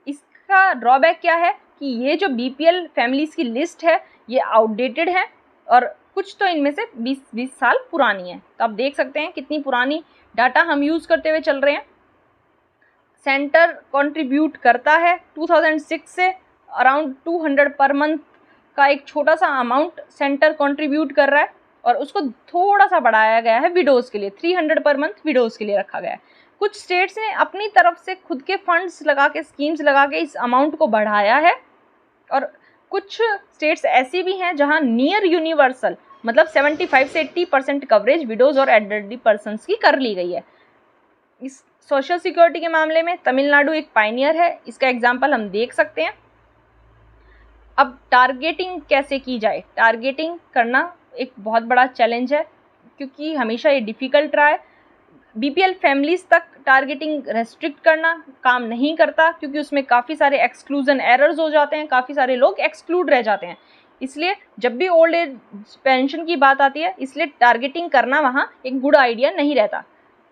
इसका ड्रॉबैक क्या है कि ये जो BPL फैमिलीज़ की लिस्ट है ये आउटडेटेड है और कुछ तो इनमें से 20 साल पुरानी है। तो आप देख सकते हैं कितनी पुरानी डाटा हम यूज़ करते हुए चल रहे हैं। सेंटर कंट्रीब्यूट करता है 2006 से अराउंड 200 पर मंथ का एक छोटा सा अमाउंट सेंटर कंट्रीब्यूट कर रहा है, और उसको थोड़ा सा बढ़ाया गया है विडोज़ के लिए, 300 पर मंथ विडोज़ के लिए रखा गया है। कुछ स्टेट्स ने अपनी तरफ से खुद के फंड्स लगा के, स्कीम्स लगा के इस अमाउंट को बढ़ाया है, और कुछ स्टेट्स ऐसी भी हैं जहां नियर यूनिवर्सल मतलब 75 से 80% कवरेज विडोज़ और एल्डरली पर्सन्स की कर ली गई है। इस सोशल सिक्योरिटी के मामले में तमिलनाडु एक पायनियर है, इसका एग्जाम्पल हम देख सकते हैं। अब टारगेटिंग कैसे की जाए? टारगेटिंग करना एक बहुत बड़ा चैलेंज है, क्योंकि हमेशा ये डिफ़िकल्ट रहा है। BPL फैमिलीज़ तक टारगेटिंग रेस्ट्रिक्ट करना काम नहीं करता, क्योंकि उसमें काफ़ी सारे एक्सक्लूजन एरर्स हो जाते हैं, काफ़ी सारे लोग एक्सक्लूड रह जाते हैं। इसलिए जब भी ओल्ड एज पेंशन की बात आती है, इसलिए टारगेटिंग करना वहाँ एक गुड आइडिया नहीं रहता।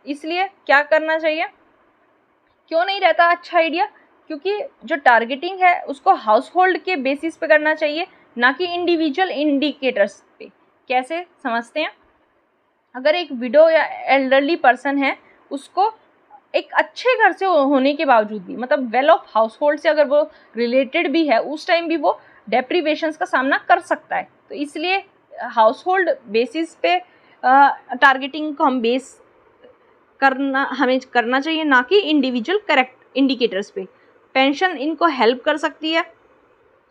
इसलिए क्या करना चाहिए? क्यों नहीं रहता अच्छा आइडिया? क्योंकि जो टारगेटिंग है उसको हाउस होल्ड के बेसिस पे करना चाहिए, ना कि इंडिविजुअल इंडिकेटर्स पे। कैसे समझते हैं? अगर एक विडो या एल्डरली पर्सन है, उसको एक अच्छे घर से होने के बावजूद भी, मतलब वेल ऑफ हाउस होल्ड से अगर वो रिलेटेड भी है, उस टाइम भी वो डेप्रीवेशंस का सामना कर सकता है। तो इसलिए हाउस होल्ड बेसिस पे टारगेटिंग को हमें करना चाहिए, ना कि इंडिविजुअल करेक्ट इंडिकेटर्स पे। पेंशन इनको हेल्प कर सकती है,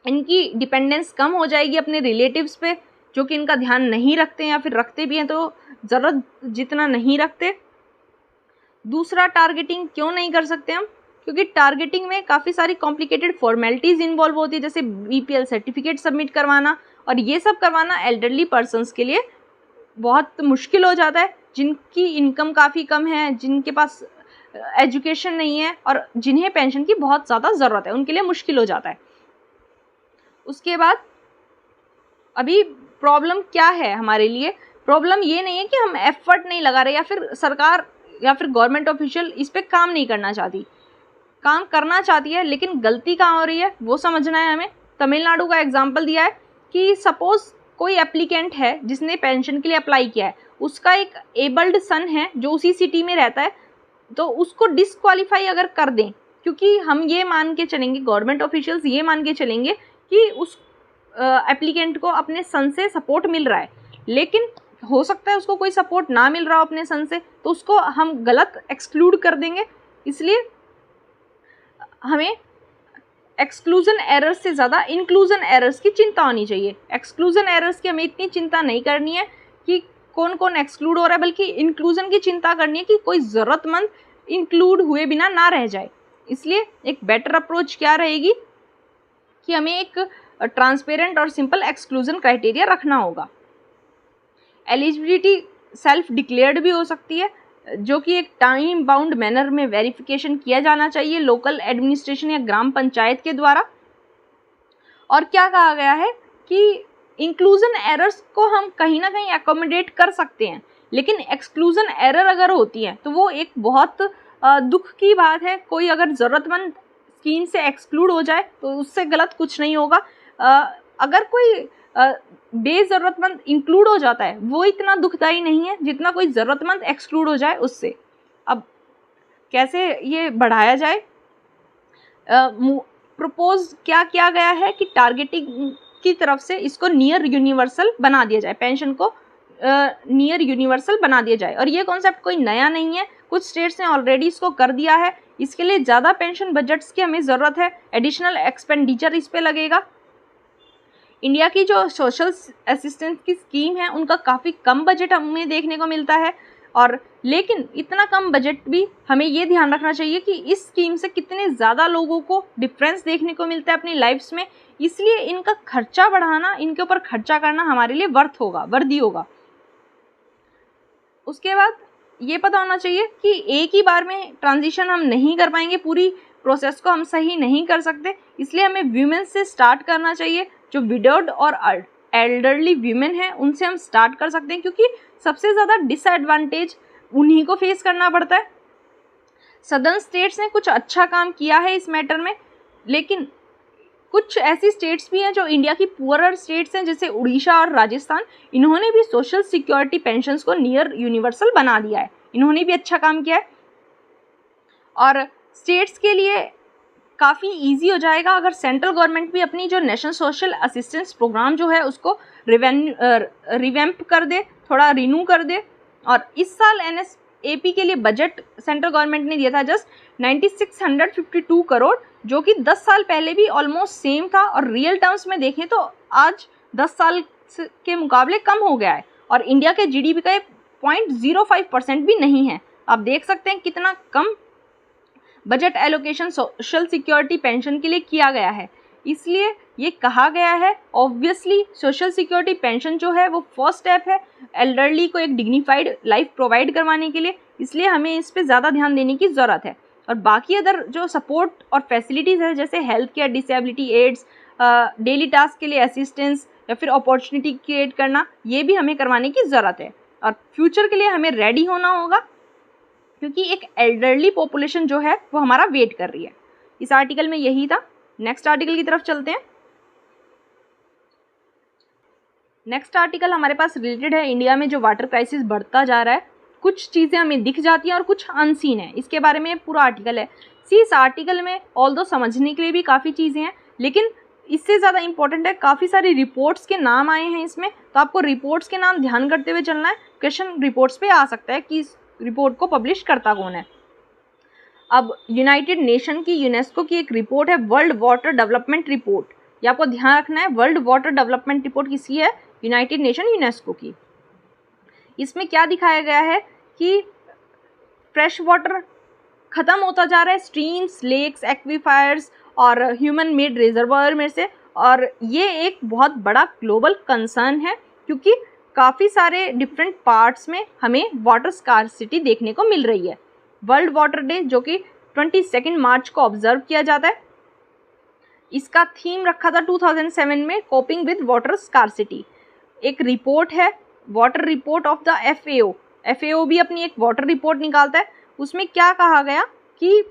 इनकी डिपेंडेंस कम हो जाएगी अपने रिलेटिव्स पे, जो कि इनका ध्यान नहीं रखते हैं, या फिर रखते भी हैं तो ज़रूरत जितना नहीं रखते। दूसरा, टारगेटिंग क्यों नहीं कर सकते हम? क्योंकि टारगेटिंग में काफ़ी सारी कॉम्प्लिकेटेड फॉर्मेलिटीज़ इन्वॉल्व होती है, जैसे BPL सर्टिफिकेट सबमिट करवाना, और ये सब करवाना एल्डरली पर्सन्स के लिए बहुत मुश्किल हो जाता है, जिनकी इनकम काफ़ी कम है, जिनके पास एजुकेशन नहीं है, और जिन्हें पेंशन की बहुत ज़्यादा ज़रूरत है, उनके लिए मुश्किल हो जाता है। उसके बाद अभी प्रॉब्लम क्या है हमारे लिए? प्रॉब्लम ये नहीं है कि हम एफर्ट नहीं लगा रहे, या फिर सरकार या फिर गवर्नमेंट ऑफिशियल इस पे काम नहीं करना चाहती। काम करना चाहती है, लेकिन गलती कहाँ हो रही है वो समझना है हमें। तमिलनाडु का एग्जाम्पल दिया है कि सपोज़ कोई एप्लीकेंट है जिसने पेंशन के लिए अप्लाई किया है, उसका एक एबल्ड सन है जो उसी सिटी में रहता है, तो उसको डिसक्वालीफाई अगर कर दें, क्योंकि हम ये मान के चलेंगे, गवर्नमेंट ऑफिशियल्स ये मान के चलेंगे कि उस एप्लीकेंट को अपने सन से सपोर्ट मिल रहा है, लेकिन हो सकता है उसको कोई सपोर्ट ना मिल रहा हो अपने सन से, तो उसको हम गलत एक्सक्लूड कर देंगे। इसलिए हमें एक्सक्लूजन एरर्स से ज़्यादा इंक्लूजन एरर्स की चिंता होनी चाहिए। एक्सक्लूजन एरर्स की हमें इतनी चिंता नहीं करनी है कि कौन कौन एक्सक्लूड हो रहा है, बल्कि इंक्लूजन की चिंता करनी है कि कोई ज़रूरतमंद इंक्लूड हुए बिना ना रह जाए। इसलिए एक बेटर अप्रोच क्या रहेगी कि हमें एक ट्रांसपेरेंट और सिंपल एक्सक्लूजन क्राइटेरिया रखना होगा। एलिजिबिलिटी सेल्फ डिक्लेयर्ड भी हो सकती है, जो कि एक टाइम बाउंड मैनर में वेरिफिकेशन किया जाना चाहिए लोकल एडमिनिस्ट्रेशन या ग्राम पंचायत के द्वारा। और क्या कहा गया है कि इंक्लूजन एरर्स को हम कहीं ना कहीं एकोमोडेट कर सकते हैं, लेकिन एक्सक्लूजन एरर अगर होती है तो वो एक बहुत दुख की बात है। कोई अगर ज़रूरतमंद स्कीम से एक्सक्लूड हो जाए तो उससे गलत कुछ नहीं होगा। अगर कोई बेज़रूरतमंद इंक्लूड हो जाता है वो इतना दुखदाई नहीं है जितना कोई ज़रूरतमंद एक्सक्लूड हो जाए उससे। अब कैसे ये बढ़ाया जाए, प्रपोज क्या किया गया है कि टारगेटिंग की तरफ से इसको नियर यूनिवर्सल बना दिया जाए, पेंशन को नियर यूनिवर्सल बना दिया जाए। और ये कॉन्सेप्ट कोई नया नहीं है, कुछ स्टेट्स ने ऑलरेडी इसको कर दिया है। इसके लिए ज़्यादा पेंशन बजट्स की हमें ज़रूरत है, एडिशनल एक्सपेंडिचर इस पे लगेगा। इंडिया की जो सोशल असिस्टेंस की स्कीम है उनका काफ़ी कम बजट हमें देखने को मिलता है, और लेकिन इतना कम बजट भी हमें ये ध्यान रखना चाहिए कि इस स्कीम से कितने ज़्यादा लोगों को डिफरेंस देखने को मिलता है अपनी लाइफ्स में, इसलिए इनका खर्चा बढ़ाना, इनके ऊपर खर्चा करना हमारे लिए वर्दी होगा। उसके बाद ये पता होना चाहिए कि एक ही बार में ट्रांजिशन हम नहीं कर पाएंगे, पूरी प्रोसेस को हम सही नहीं कर सकते, इसलिए हमें वीमेन से स्टार्ट करना चाहिए। जो विडोड और एल्डरली वीमेन हैं उनसे हम स्टार्ट कर सकते हैं, क्योंकि सबसे ज़्यादा डिसएडवांटेज उन्हीं को फेस करना पड़ता है। सदर्न स्टेट्स ने कुछ अच्छा काम किया है इस मैटर में, लेकिन कुछ ऐसी स्टेट्स भी हैं जो इंडिया की पुअरर स्टेट्स हैं, जैसे उड़ीसा और राजस्थान, इन्होंने भी सोशल सिक्योरिटी पेंशन्स को नियर यूनिवर्सल बना दिया है, इन्होंने भी अच्छा काम किया है। और स्टेट्स के लिए काफ़ी इजी हो जाएगा अगर सेंट्रल गवर्नमेंट भी अपनी जो नेशनल सोशल असिस्टेंस प्रोग्राम जो है उसको रिवैम्प कर दे, थोड़ा रिन्यू कर दे। और इस साल NSAP के लिए बजट सेंट्रल गवर्नमेंट ने दिया था जस्ट 9652 करोड़, जो कि 10 साल पहले भी ऑलमोस्ट सेम था, और रियल टर्म्स में देखें तो आज 10 साल के मुकाबले कम हो गया है, और इंडिया के GDP का 0.05% भी नहीं है। आप देख सकते हैं कितना कम budget allocation social security pension के लिए किया गया है। इसलिए ये कहा गया है, ऑब्वियसली सोशल सिक्योरिटी पेंशन जो है वो फर्स्ट स्टेप है एल्डरली को एक डिग्निफाइड लाइफ प्रोवाइड करवाने के लिए, इसलिए हमें इस पे ज़्यादा ध्यान देने की ज़रूरत है। और बाकी अदर जो सपोर्ट और फैसिलिटीज़ है, जैसे health care, disability aids, daily task के लिए असिस्टेंस या फिर अपॉर्चुनिटी क्रिएट करना, ये भी हमें करवाने की ज़रूरत है। और फ्यूचर के लिए हमें रेडी होना होगा, क्योंकि एक एल्डरली पॉपुलेशन जो है वो हमारा वेट कर रही है। इस आर्टिकल में यही था। नेक्स्ट आर्टिकल की तरफ चलते हैं। नेक्स्ट आर्टिकल हमारे पास रिलेटेड है इंडिया में जो वाटर क्राइसिस बढ़ता जा रहा है। कुछ चीज़ें हमें दिख जाती हैं और कुछ अनसीन है, इसके बारे में पूरा आर्टिकल है। इस आर्टिकल में ऑल्दो समझने के लिए भी काफ़ी चीज़ें हैं, लेकिन इससे ज़्यादा इंपॉर्टेंट है काफ़ी सारी रिपोर्ट्स के नाम आए हैं इसमें, तो आपको रिपोर्ट्स के नाम ध्यान करते हुए चलना है। क्वेश्चन रिपोर्ट्स पे आ सकता है कि इस रिपोर्ट को पब्लिश करता कौन है। अब यूनाइटेड नेशन की यूनेस्को की एक रिपोर्ट है वर्ल्ड वाटर डेवलपमेंट रिपोर्ट, ये आपको ध्यान रखना है। वर्ल्ड वाटर डेवलपमेंट रिपोर्ट किसकी है? यूनाइटेड नेशन यूनेस्को की। इसमें क्या दिखाया गया है कि फ्रेश वाटर ख़त्म होता जा रहा है स्ट्रीम्स, लेक्स, एक्वीफायर्स और ह्यूमन मेड रिजर्वायर में से, और ये एक बहुत बड़ा ग्लोबल कंसर्न है, क्योंकि काफ़ी सारे डिफरेंट पार्ट्स में हमें वाटर स्कार्सिटी देखने को मिल रही है। वर्ल्ड वाटर डे जो कि 22 मार्च को ऑब्जर्व किया जाता है, इसका थीम रखा था 2007 में कोपिंग विद वाटर स्कार्सिटी। एक रिपोर्ट है water report of the FAO भी अपनी एक वाटर रिपोर्ट निकालता है। उसमें क्या कहा गया कि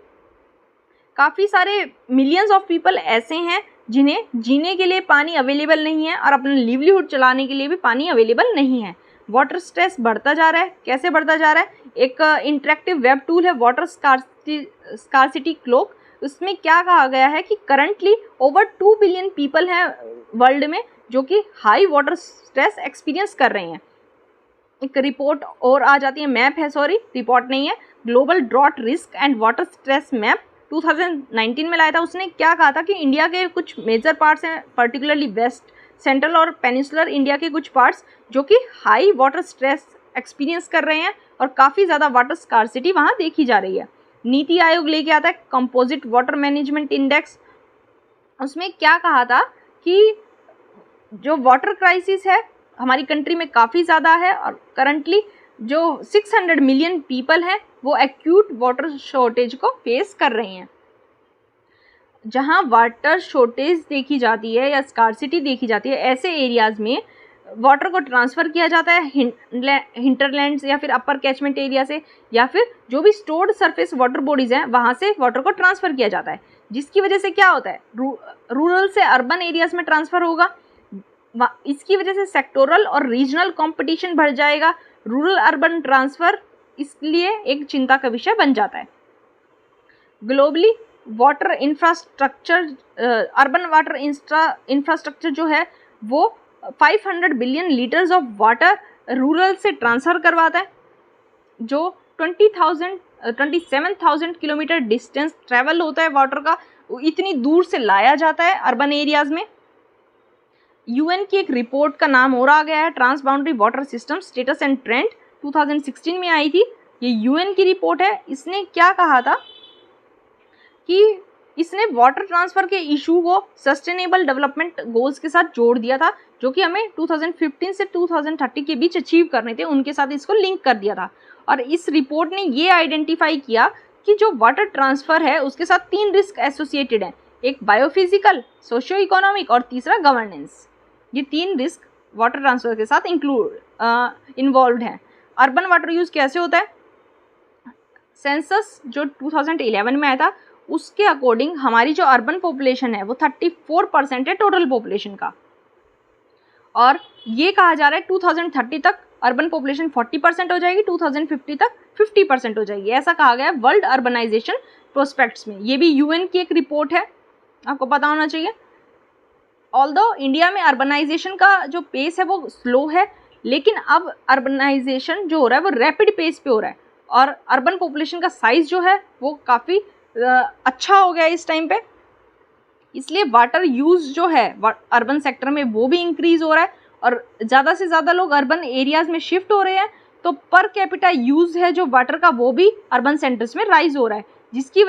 काफ़ी सारे मिलियंस ऑफ पीपल ऐसे हैं जिन्हें जीने के लिए पानी अवेलेबल नहीं है और अपना लिवलीहुड चलाने के लिए भी पानी अवेलेबल नहीं है। वाटर स्ट्रेस बढ़ता जा रहा है। कैसे बढ़ता जा रहा है? एक इंटरेक्टिव वेब टूल है वाटर स्कार्सिटी क्लॉक। उसमें क्या कहा गया है कि करंटली ओवर 2 बिलियन पीपल हैं वर्ल्ड में जो कि हाई वाटर स्ट्रेस एक्सपीरियंस कर रहे हैं। एक रिपोर्ट और आ जाती है, मैप है, सॉरी रिपोर्ट नहीं है, global drought risk and water stress map 2019 में लाया था। उसने क्या कहा था कि इंडिया के कुछ मेजर पार्ट्स हैं, पर्टिकुलरली वेस्ट, सेंट्रल और पेनिसुलर इंडिया के कुछ पार्ट्स जो कि हाई वाटर स्ट्रेस एक्सपीरियंस कर रहे हैं और काफ़ी ज़्यादा वाटर स्कार्सिटी वहाँ देखी जा रही है। नीति आयोग लेके आता है कंपोजिट वाटर मैनेजमेंट इंडेक्स। उसमें क्या कहा था कि जो वाटर क्राइसिस है हमारी कंट्री में काफ़ी ज़्यादा है और करंटली जो 600 मिलियन पीपल हैं वो एक्यूट वाटर शॉर्टेज को फेस कर रहे हैं। जहाँ वाटर शॉर्टेज देखी जाती है या स्कार्सिटी देखी जाती है, ऐसे एरियाज़ में वाटर को ट्रांसफ़र किया जाता है हिंटरलैंड्स या फिर अपर कैचमेंट एरिया से, या फिर जो भी स्टोर्ड सरफेस वाटर बॉडीज़ हैं वहाँ से वाटर को ट्रांसफ़र किया जाता है, जिसकी वजह से क्या होता है, रूरल से अर्बन एरियाज़ में ट्रांसफ़र होगा। इसकी वजह से सेक्टोरल और रीजनल कंपटीशन बढ़ जाएगा। रूरल अर्बन ट्रांसफ़र इसलिए एक चिंता का विषय बन जाता है। Globally water infrastructure, urban water infrastructure जो है वो 500 billion litres of water rural से ट्रांसफ़र करवाता है, जो 27,000 किलोमीटर डिस्टेंस ट्रैवल होता है वाटर का, इतनी दूर से लाया जाता है अर्बन एरियाज़ में। यूएन की एक रिपोर्ट का नाम और आ गया है transboundary water system status and trend, 2016 में आई थी। ये यूएन की रिपोर्ट है। इसने क्या कहा था कि इसने वाटर ट्रांसफ़र के इशू को सस्टेनेबल डेवलपमेंट गोल्स के साथ जोड़ दिया था, जो कि हमें 2015 से 2030 के बीच अचीव करने थे, उनके साथ इसको लिंक कर दिया था। और इस रिपोर्ट ने ये आइडेंटिफाई किया कि जो वाटर ट्रांसफ़र है उसके साथ 3 रिस्क एसोसिएटेड हैं, एक बायोफिजिकल, सोशियो इकोनॉमिक और तीसरा गवर्नेंस। ये 3 रिस्क वाटर ट्रांसफ़र के साथ इन्वॉल्व हैं। अर्बन वाटर यूज़ कैसे होता है? सेंसस जो 2011 में आया था उसके अकॉर्डिंग हमारी जो अर्बन पॉपुलेशन है वो 34% है टोटल पॉपुलेशन का, और ये कहा जा रहा है 2030 तक अर्बन पॉपुलेशन 40% हो जाएगी, 2050 तक 50% हो जाएगी, ऐसा कहा गया है वर्ल्ड अर्बनाइजेशन प्रोस्पेक्ट्स में। ये भी यूएन की एक रिपोर्ट है, आपको पता होना चाहिए। ऑल्दो इंडिया में अर्बनाइजेशन का जो पेस है वो स्लो है, लेकिन अब अर्बनाइजेशन जो हो रहा है वो रैपिड पेस पे हो रहा है, और अर्बन पॉपुलेशन का साइज़ जो है वो काफ़ी अच्छा हो गया है इस टाइम पे। इसलिए वाटर यूज़ जो है अर्बन सेक्टर में वो भी इंक्रीज़ हो रहा है, और ज़्यादा से ज़्यादा लोग अर्बन एरियाज़ में शिफ्ट हो रहे हैं, तो पर कैपिटा यूज़ है जो वाटर का वो भी अर्बन सेंटर्स में राइज हो रहा है, जिसकी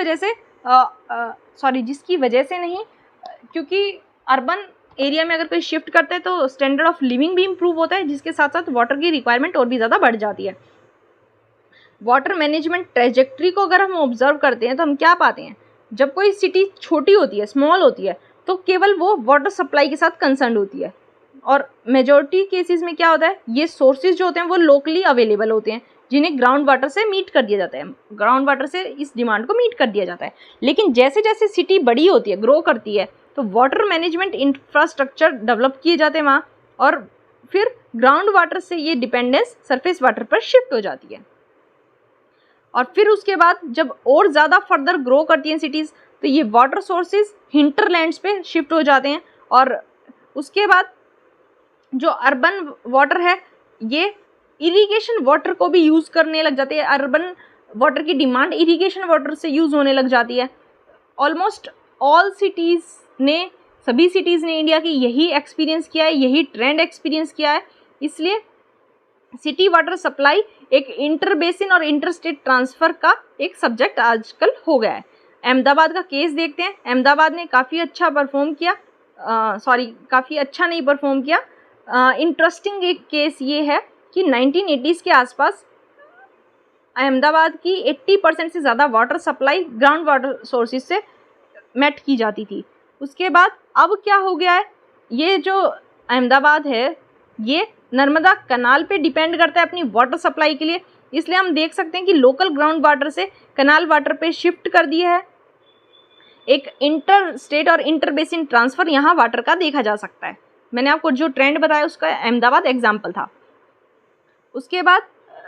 वजह से नहीं, क्योंकि अर्बन एरिया में अगर कोई शिफ्ट करते हैं तो स्टैंडर्ड ऑफ लिविंग भी इम्प्रूव होता है, जिसके साथ साथ वाटर की रिक्वायरमेंट और भी ज़्यादा बढ़ जाती है। वाटर मैनेजमेंट ट्रेजेक्ट्री को अगर हम ऑब्जर्व करते हैं तो हम क्या पाते हैं, जब कोई सिटी छोटी होती है, स्मॉल होती है, तो केवल वो वाटर सप्लाई के साथ कंसर्न होती है, और मेजॉरिटी केसेस में क्या होता है, ये सोर्सेज जो होते हैं वो लोकली अवेलेबल होते हैं, जिन्हें ग्राउंड वाटर से मीट कर दिया जाता है, ग्राउंड वाटर से इस डिमांड को मीट कर दिया जाता है। लेकिन जैसे जैसे सिटी बड़ी होती है, ग्रो करती है, तो वाटर मैनेजमेंट इंफ्रास्ट्रक्चर डेवलप किए जाते हैं वहाँ, और फिर ग्राउंड वाटर से ये डिपेंडेंस सरफेस वाटर पर शिफ्ट हो जाती है। और फिर उसके बाद जब और ज़्यादा फर्दर ग्रो करती हैं सिटीज़, तो ये वाटर सोर्सेज हिंटरलैंड्स पे शिफ्ट हो जाते हैं, और उसके बाद जो अर्बन वाटर है ये इरिगेशन वाटर को भी यूज़ करने लग जाते हैं। अर्बन वाटर की डिमांड इरिगेशन वाटर से यूज़ होने लग जाती है। ऑलमोस्ट सभी सिटीज़ ने इंडिया की यही एक्सपीरियंस किया है, यही ट्रेंड एक्सपीरियंस किया है। इसलिए सिटी वाटर सप्लाई एक इंटर बेसिन और इंटर स्टेट ट्रांसफ़र का एक सब्जेक्ट आजकल हो गया है। अहमदाबाद का केस देखते हैं। अहमदाबाद ने काफ़ी अच्छा परफॉर्म किया, काफ़ी अच्छा नहीं परफॉर्म किया। इंटरेस्टिंग एक केस ये है कि 1980s के आसपास अहमदाबाद की 80% से ज़्यादा water supply ground water sources से मेट की जाती थी। उसके बाद अब क्या हो गया है, ये जो अहमदाबाद है ये नर्मदा कनाल पे डिपेंड करता है अपनी वाटर सप्लाई के लिए, इसलिए हम देख सकते हैं कि लोकल ग्राउंड वाटर से कनाल वाटर पे शिफ्ट कर दिया है। एक इंटर स्टेट और इंटर बेसिन ट्रांसफ़र यहाँ वाटर का देखा जा सकता है। मैंने आपको जो ट्रेंड बताया उसका अहमदाबाद एग्जाम्पल था। उसके बाद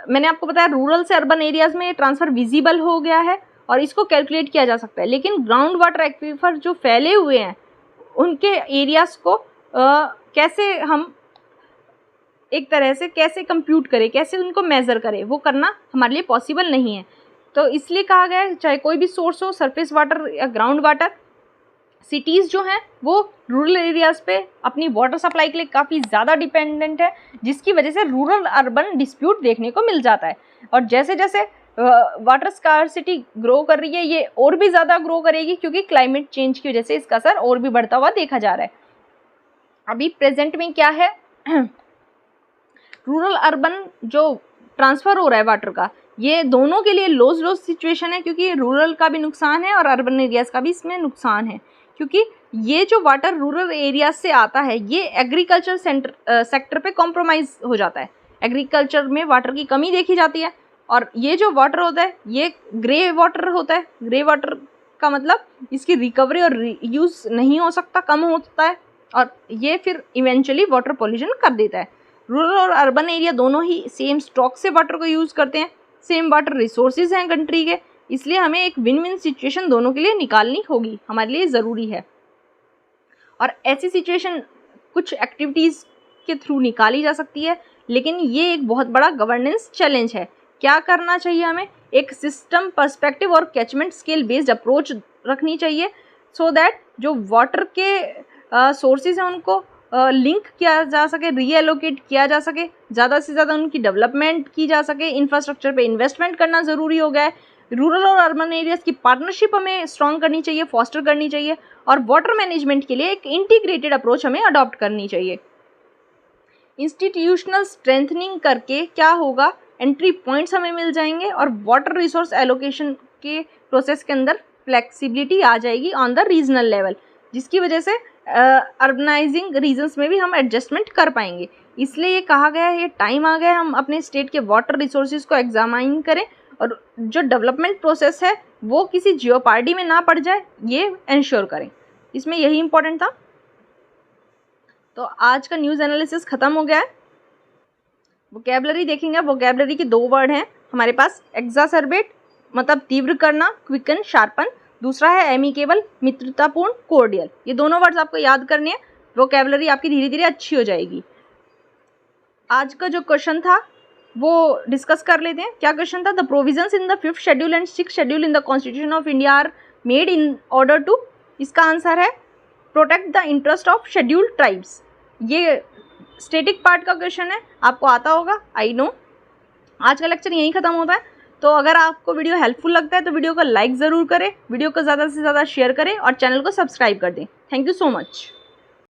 मैंने आपको बताया रूरल से अर्बन एरियाज़ में ट्रांसफ़र विजिबल हो गया है और इसको कैलकुलेट किया जा सकता है। लेकिन ग्राउंड वाटर एक्वीफर जो फैले हुए हैं उनके एरियाज़ को कैसे हम एक तरह से कैसे कंप्यूट करें, कैसे उनको मेज़र करें, वो करना हमारे लिए पॉसिबल नहीं है। तो इसलिए कहा गया है चाहे कोई भी सोर्स हो, सरफेस वाटर या ग्राउंड वाटर, सिटीज़ जो हैं वो रूरल एरियाज़ पे अपनी वाटर सप्लाई के लिए काफ़ी ज़्यादा डिपेंडेंट है, जिसकी वजह से रूरल अर्बन डिस्प्यूट देखने को मिल जाता है। और जैसे जैसे वाटर स्कार्सिटी ग्रो कर रही है, ये और भी ज़्यादा ग्रो करेगी क्योंकि क्लाइमेट चेंज की वजह से इसका असर और भी बढ़ता हुआ देखा जा रहा है। अभी प्रेजेंट में क्या है, रूरल अर्बन जो ट्रांसफ़र हो रहा है वाटर का, ये दोनों के लिए लॉस लॉस सिचुएशन है, क्योंकि रूरल का भी नुकसान है और अर्बन एरियाज़ का भी इसमें नुकसान है, क्योंकि ये जो वाटर रूरल एरिया से आता है ये एग्रीकल्चर सेक्टर पे कॉम्प्रोमाइज़ हो जाता है। एग्रीकल्चर में वाटर की कमी देखी जाती है और ये जो वाटर होता है ये ग्रे वाटर होता है। ग्रे वाटर का मतलब इसकी रिकवरी और यूज़ नहीं हो सकता, कम होता है और ये फिर इवेंचुअली वाटर पॉल्यूशन कर देता है। रूरल और अर्बन एरिया दोनों ही सेम स्टॉक से वाटर को यूज़ करते हैं, सेम वाटर रिसोर्सेज हैं कंट्री के, इसलिए हमें एक विन विन सिचुएशन दोनों के लिए निकालनी होगी, हमारे लिए ज़रूरी है। और ऐसी सिचुएशन कुछ एक्टिविटीज़ के थ्रू निकाली जा सकती है, लेकिन ये एक बहुत बड़ा गवर्नेंस चैलेंज है। क्या करना चाहिए हमें? एक सिस्टम पर्सपेक्टिव और कैचमेंट स्केल बेस्ड अप्रोच रखनी चाहिए, सो दैट जो वाटर के सोर्सेज हैं उनको लिंक किया जा सके, रीएलोकेट किया जा सके, ज़्यादा से ज़्यादा उनकी डेवलपमेंट की जा सके। इंफ्रास्ट्रक्चर पे इन्वेस्टमेंट करना ज़रूरी हो गया है। रूरल और अर्बन एरियाज़ की पार्टनरशिप हमें स्ट्रॉन्ग करनी चाहिए, फॉस्टर करनी चाहिए और वाटर मैनेजमेंट के लिए एक इंटीग्रेटेड अप्रोच हमें अडॉप्ट करनी चाहिए। इंस्टीट्यूशनल स्ट्रेंथनिंग करके क्या होगा, एंट्री पॉइंट्स हमें मिल जाएंगे और वाटर रिसोर्स एलोकेशन के प्रोसेस के अंदर फ्लेक्सिबिलिटी आ जाएगी ऑन द रीजनल लेवल, जिसकी वजह से अर्बनाइजिंग रीजन्स में भी हम एडजस्टमेंट कर पाएंगे। इसलिए ये कहा गया है, ये टाइम आ गया है हम अपने स्टेट के वाटर रिसोर्सेज को एग्जामाइन करें और जो डेवलपमेंट प्रोसेस है वो किसी जियोपार्डी में ना पड़ जाए, ये इंश्योर करें। इसमें यही इंपॉर्टेंट था। तो आज का न्यूज़ एनालिसिस ख़त्म हो गया है। वोकैबलरी देखेंगे। वोकैबलरी के 2 वर्ड हैं हमारे पास, एक्सासर्बेट मतलब तीव्र करना, क्विकन शार्पन, दूसरा है एमिकेबल मित्रतापूर्ण, कोर्डियल। ये दोनों वर्ड्स आपको याद करने हैं, वोकैबलरी आपकी धीरे धीरे अच्छी हो जाएगी। आज का जो क्वेश्चन था वो डिस्कस कर लेते हैं। क्या क्वेश्चन था? The provisions in the 5th schedule and 6th schedule in the constitution of India are made in order to, इसका आंसर है protect the interest of scheduled tribes. ये स्टेटिक पार्ट का क्वेश्चन है, आपको आता होगा, आई नो। आज का लेक्चर यहीं ख़त्म होता है। तो अगर आपको वीडियो हेल्पफुल लगता है तो वीडियो को लाइक ज़रूर करें, वीडियो को ज़्यादा से ज़्यादा शेयर करें और चैनल को सब्सक्राइब कर दें। Thank you so much.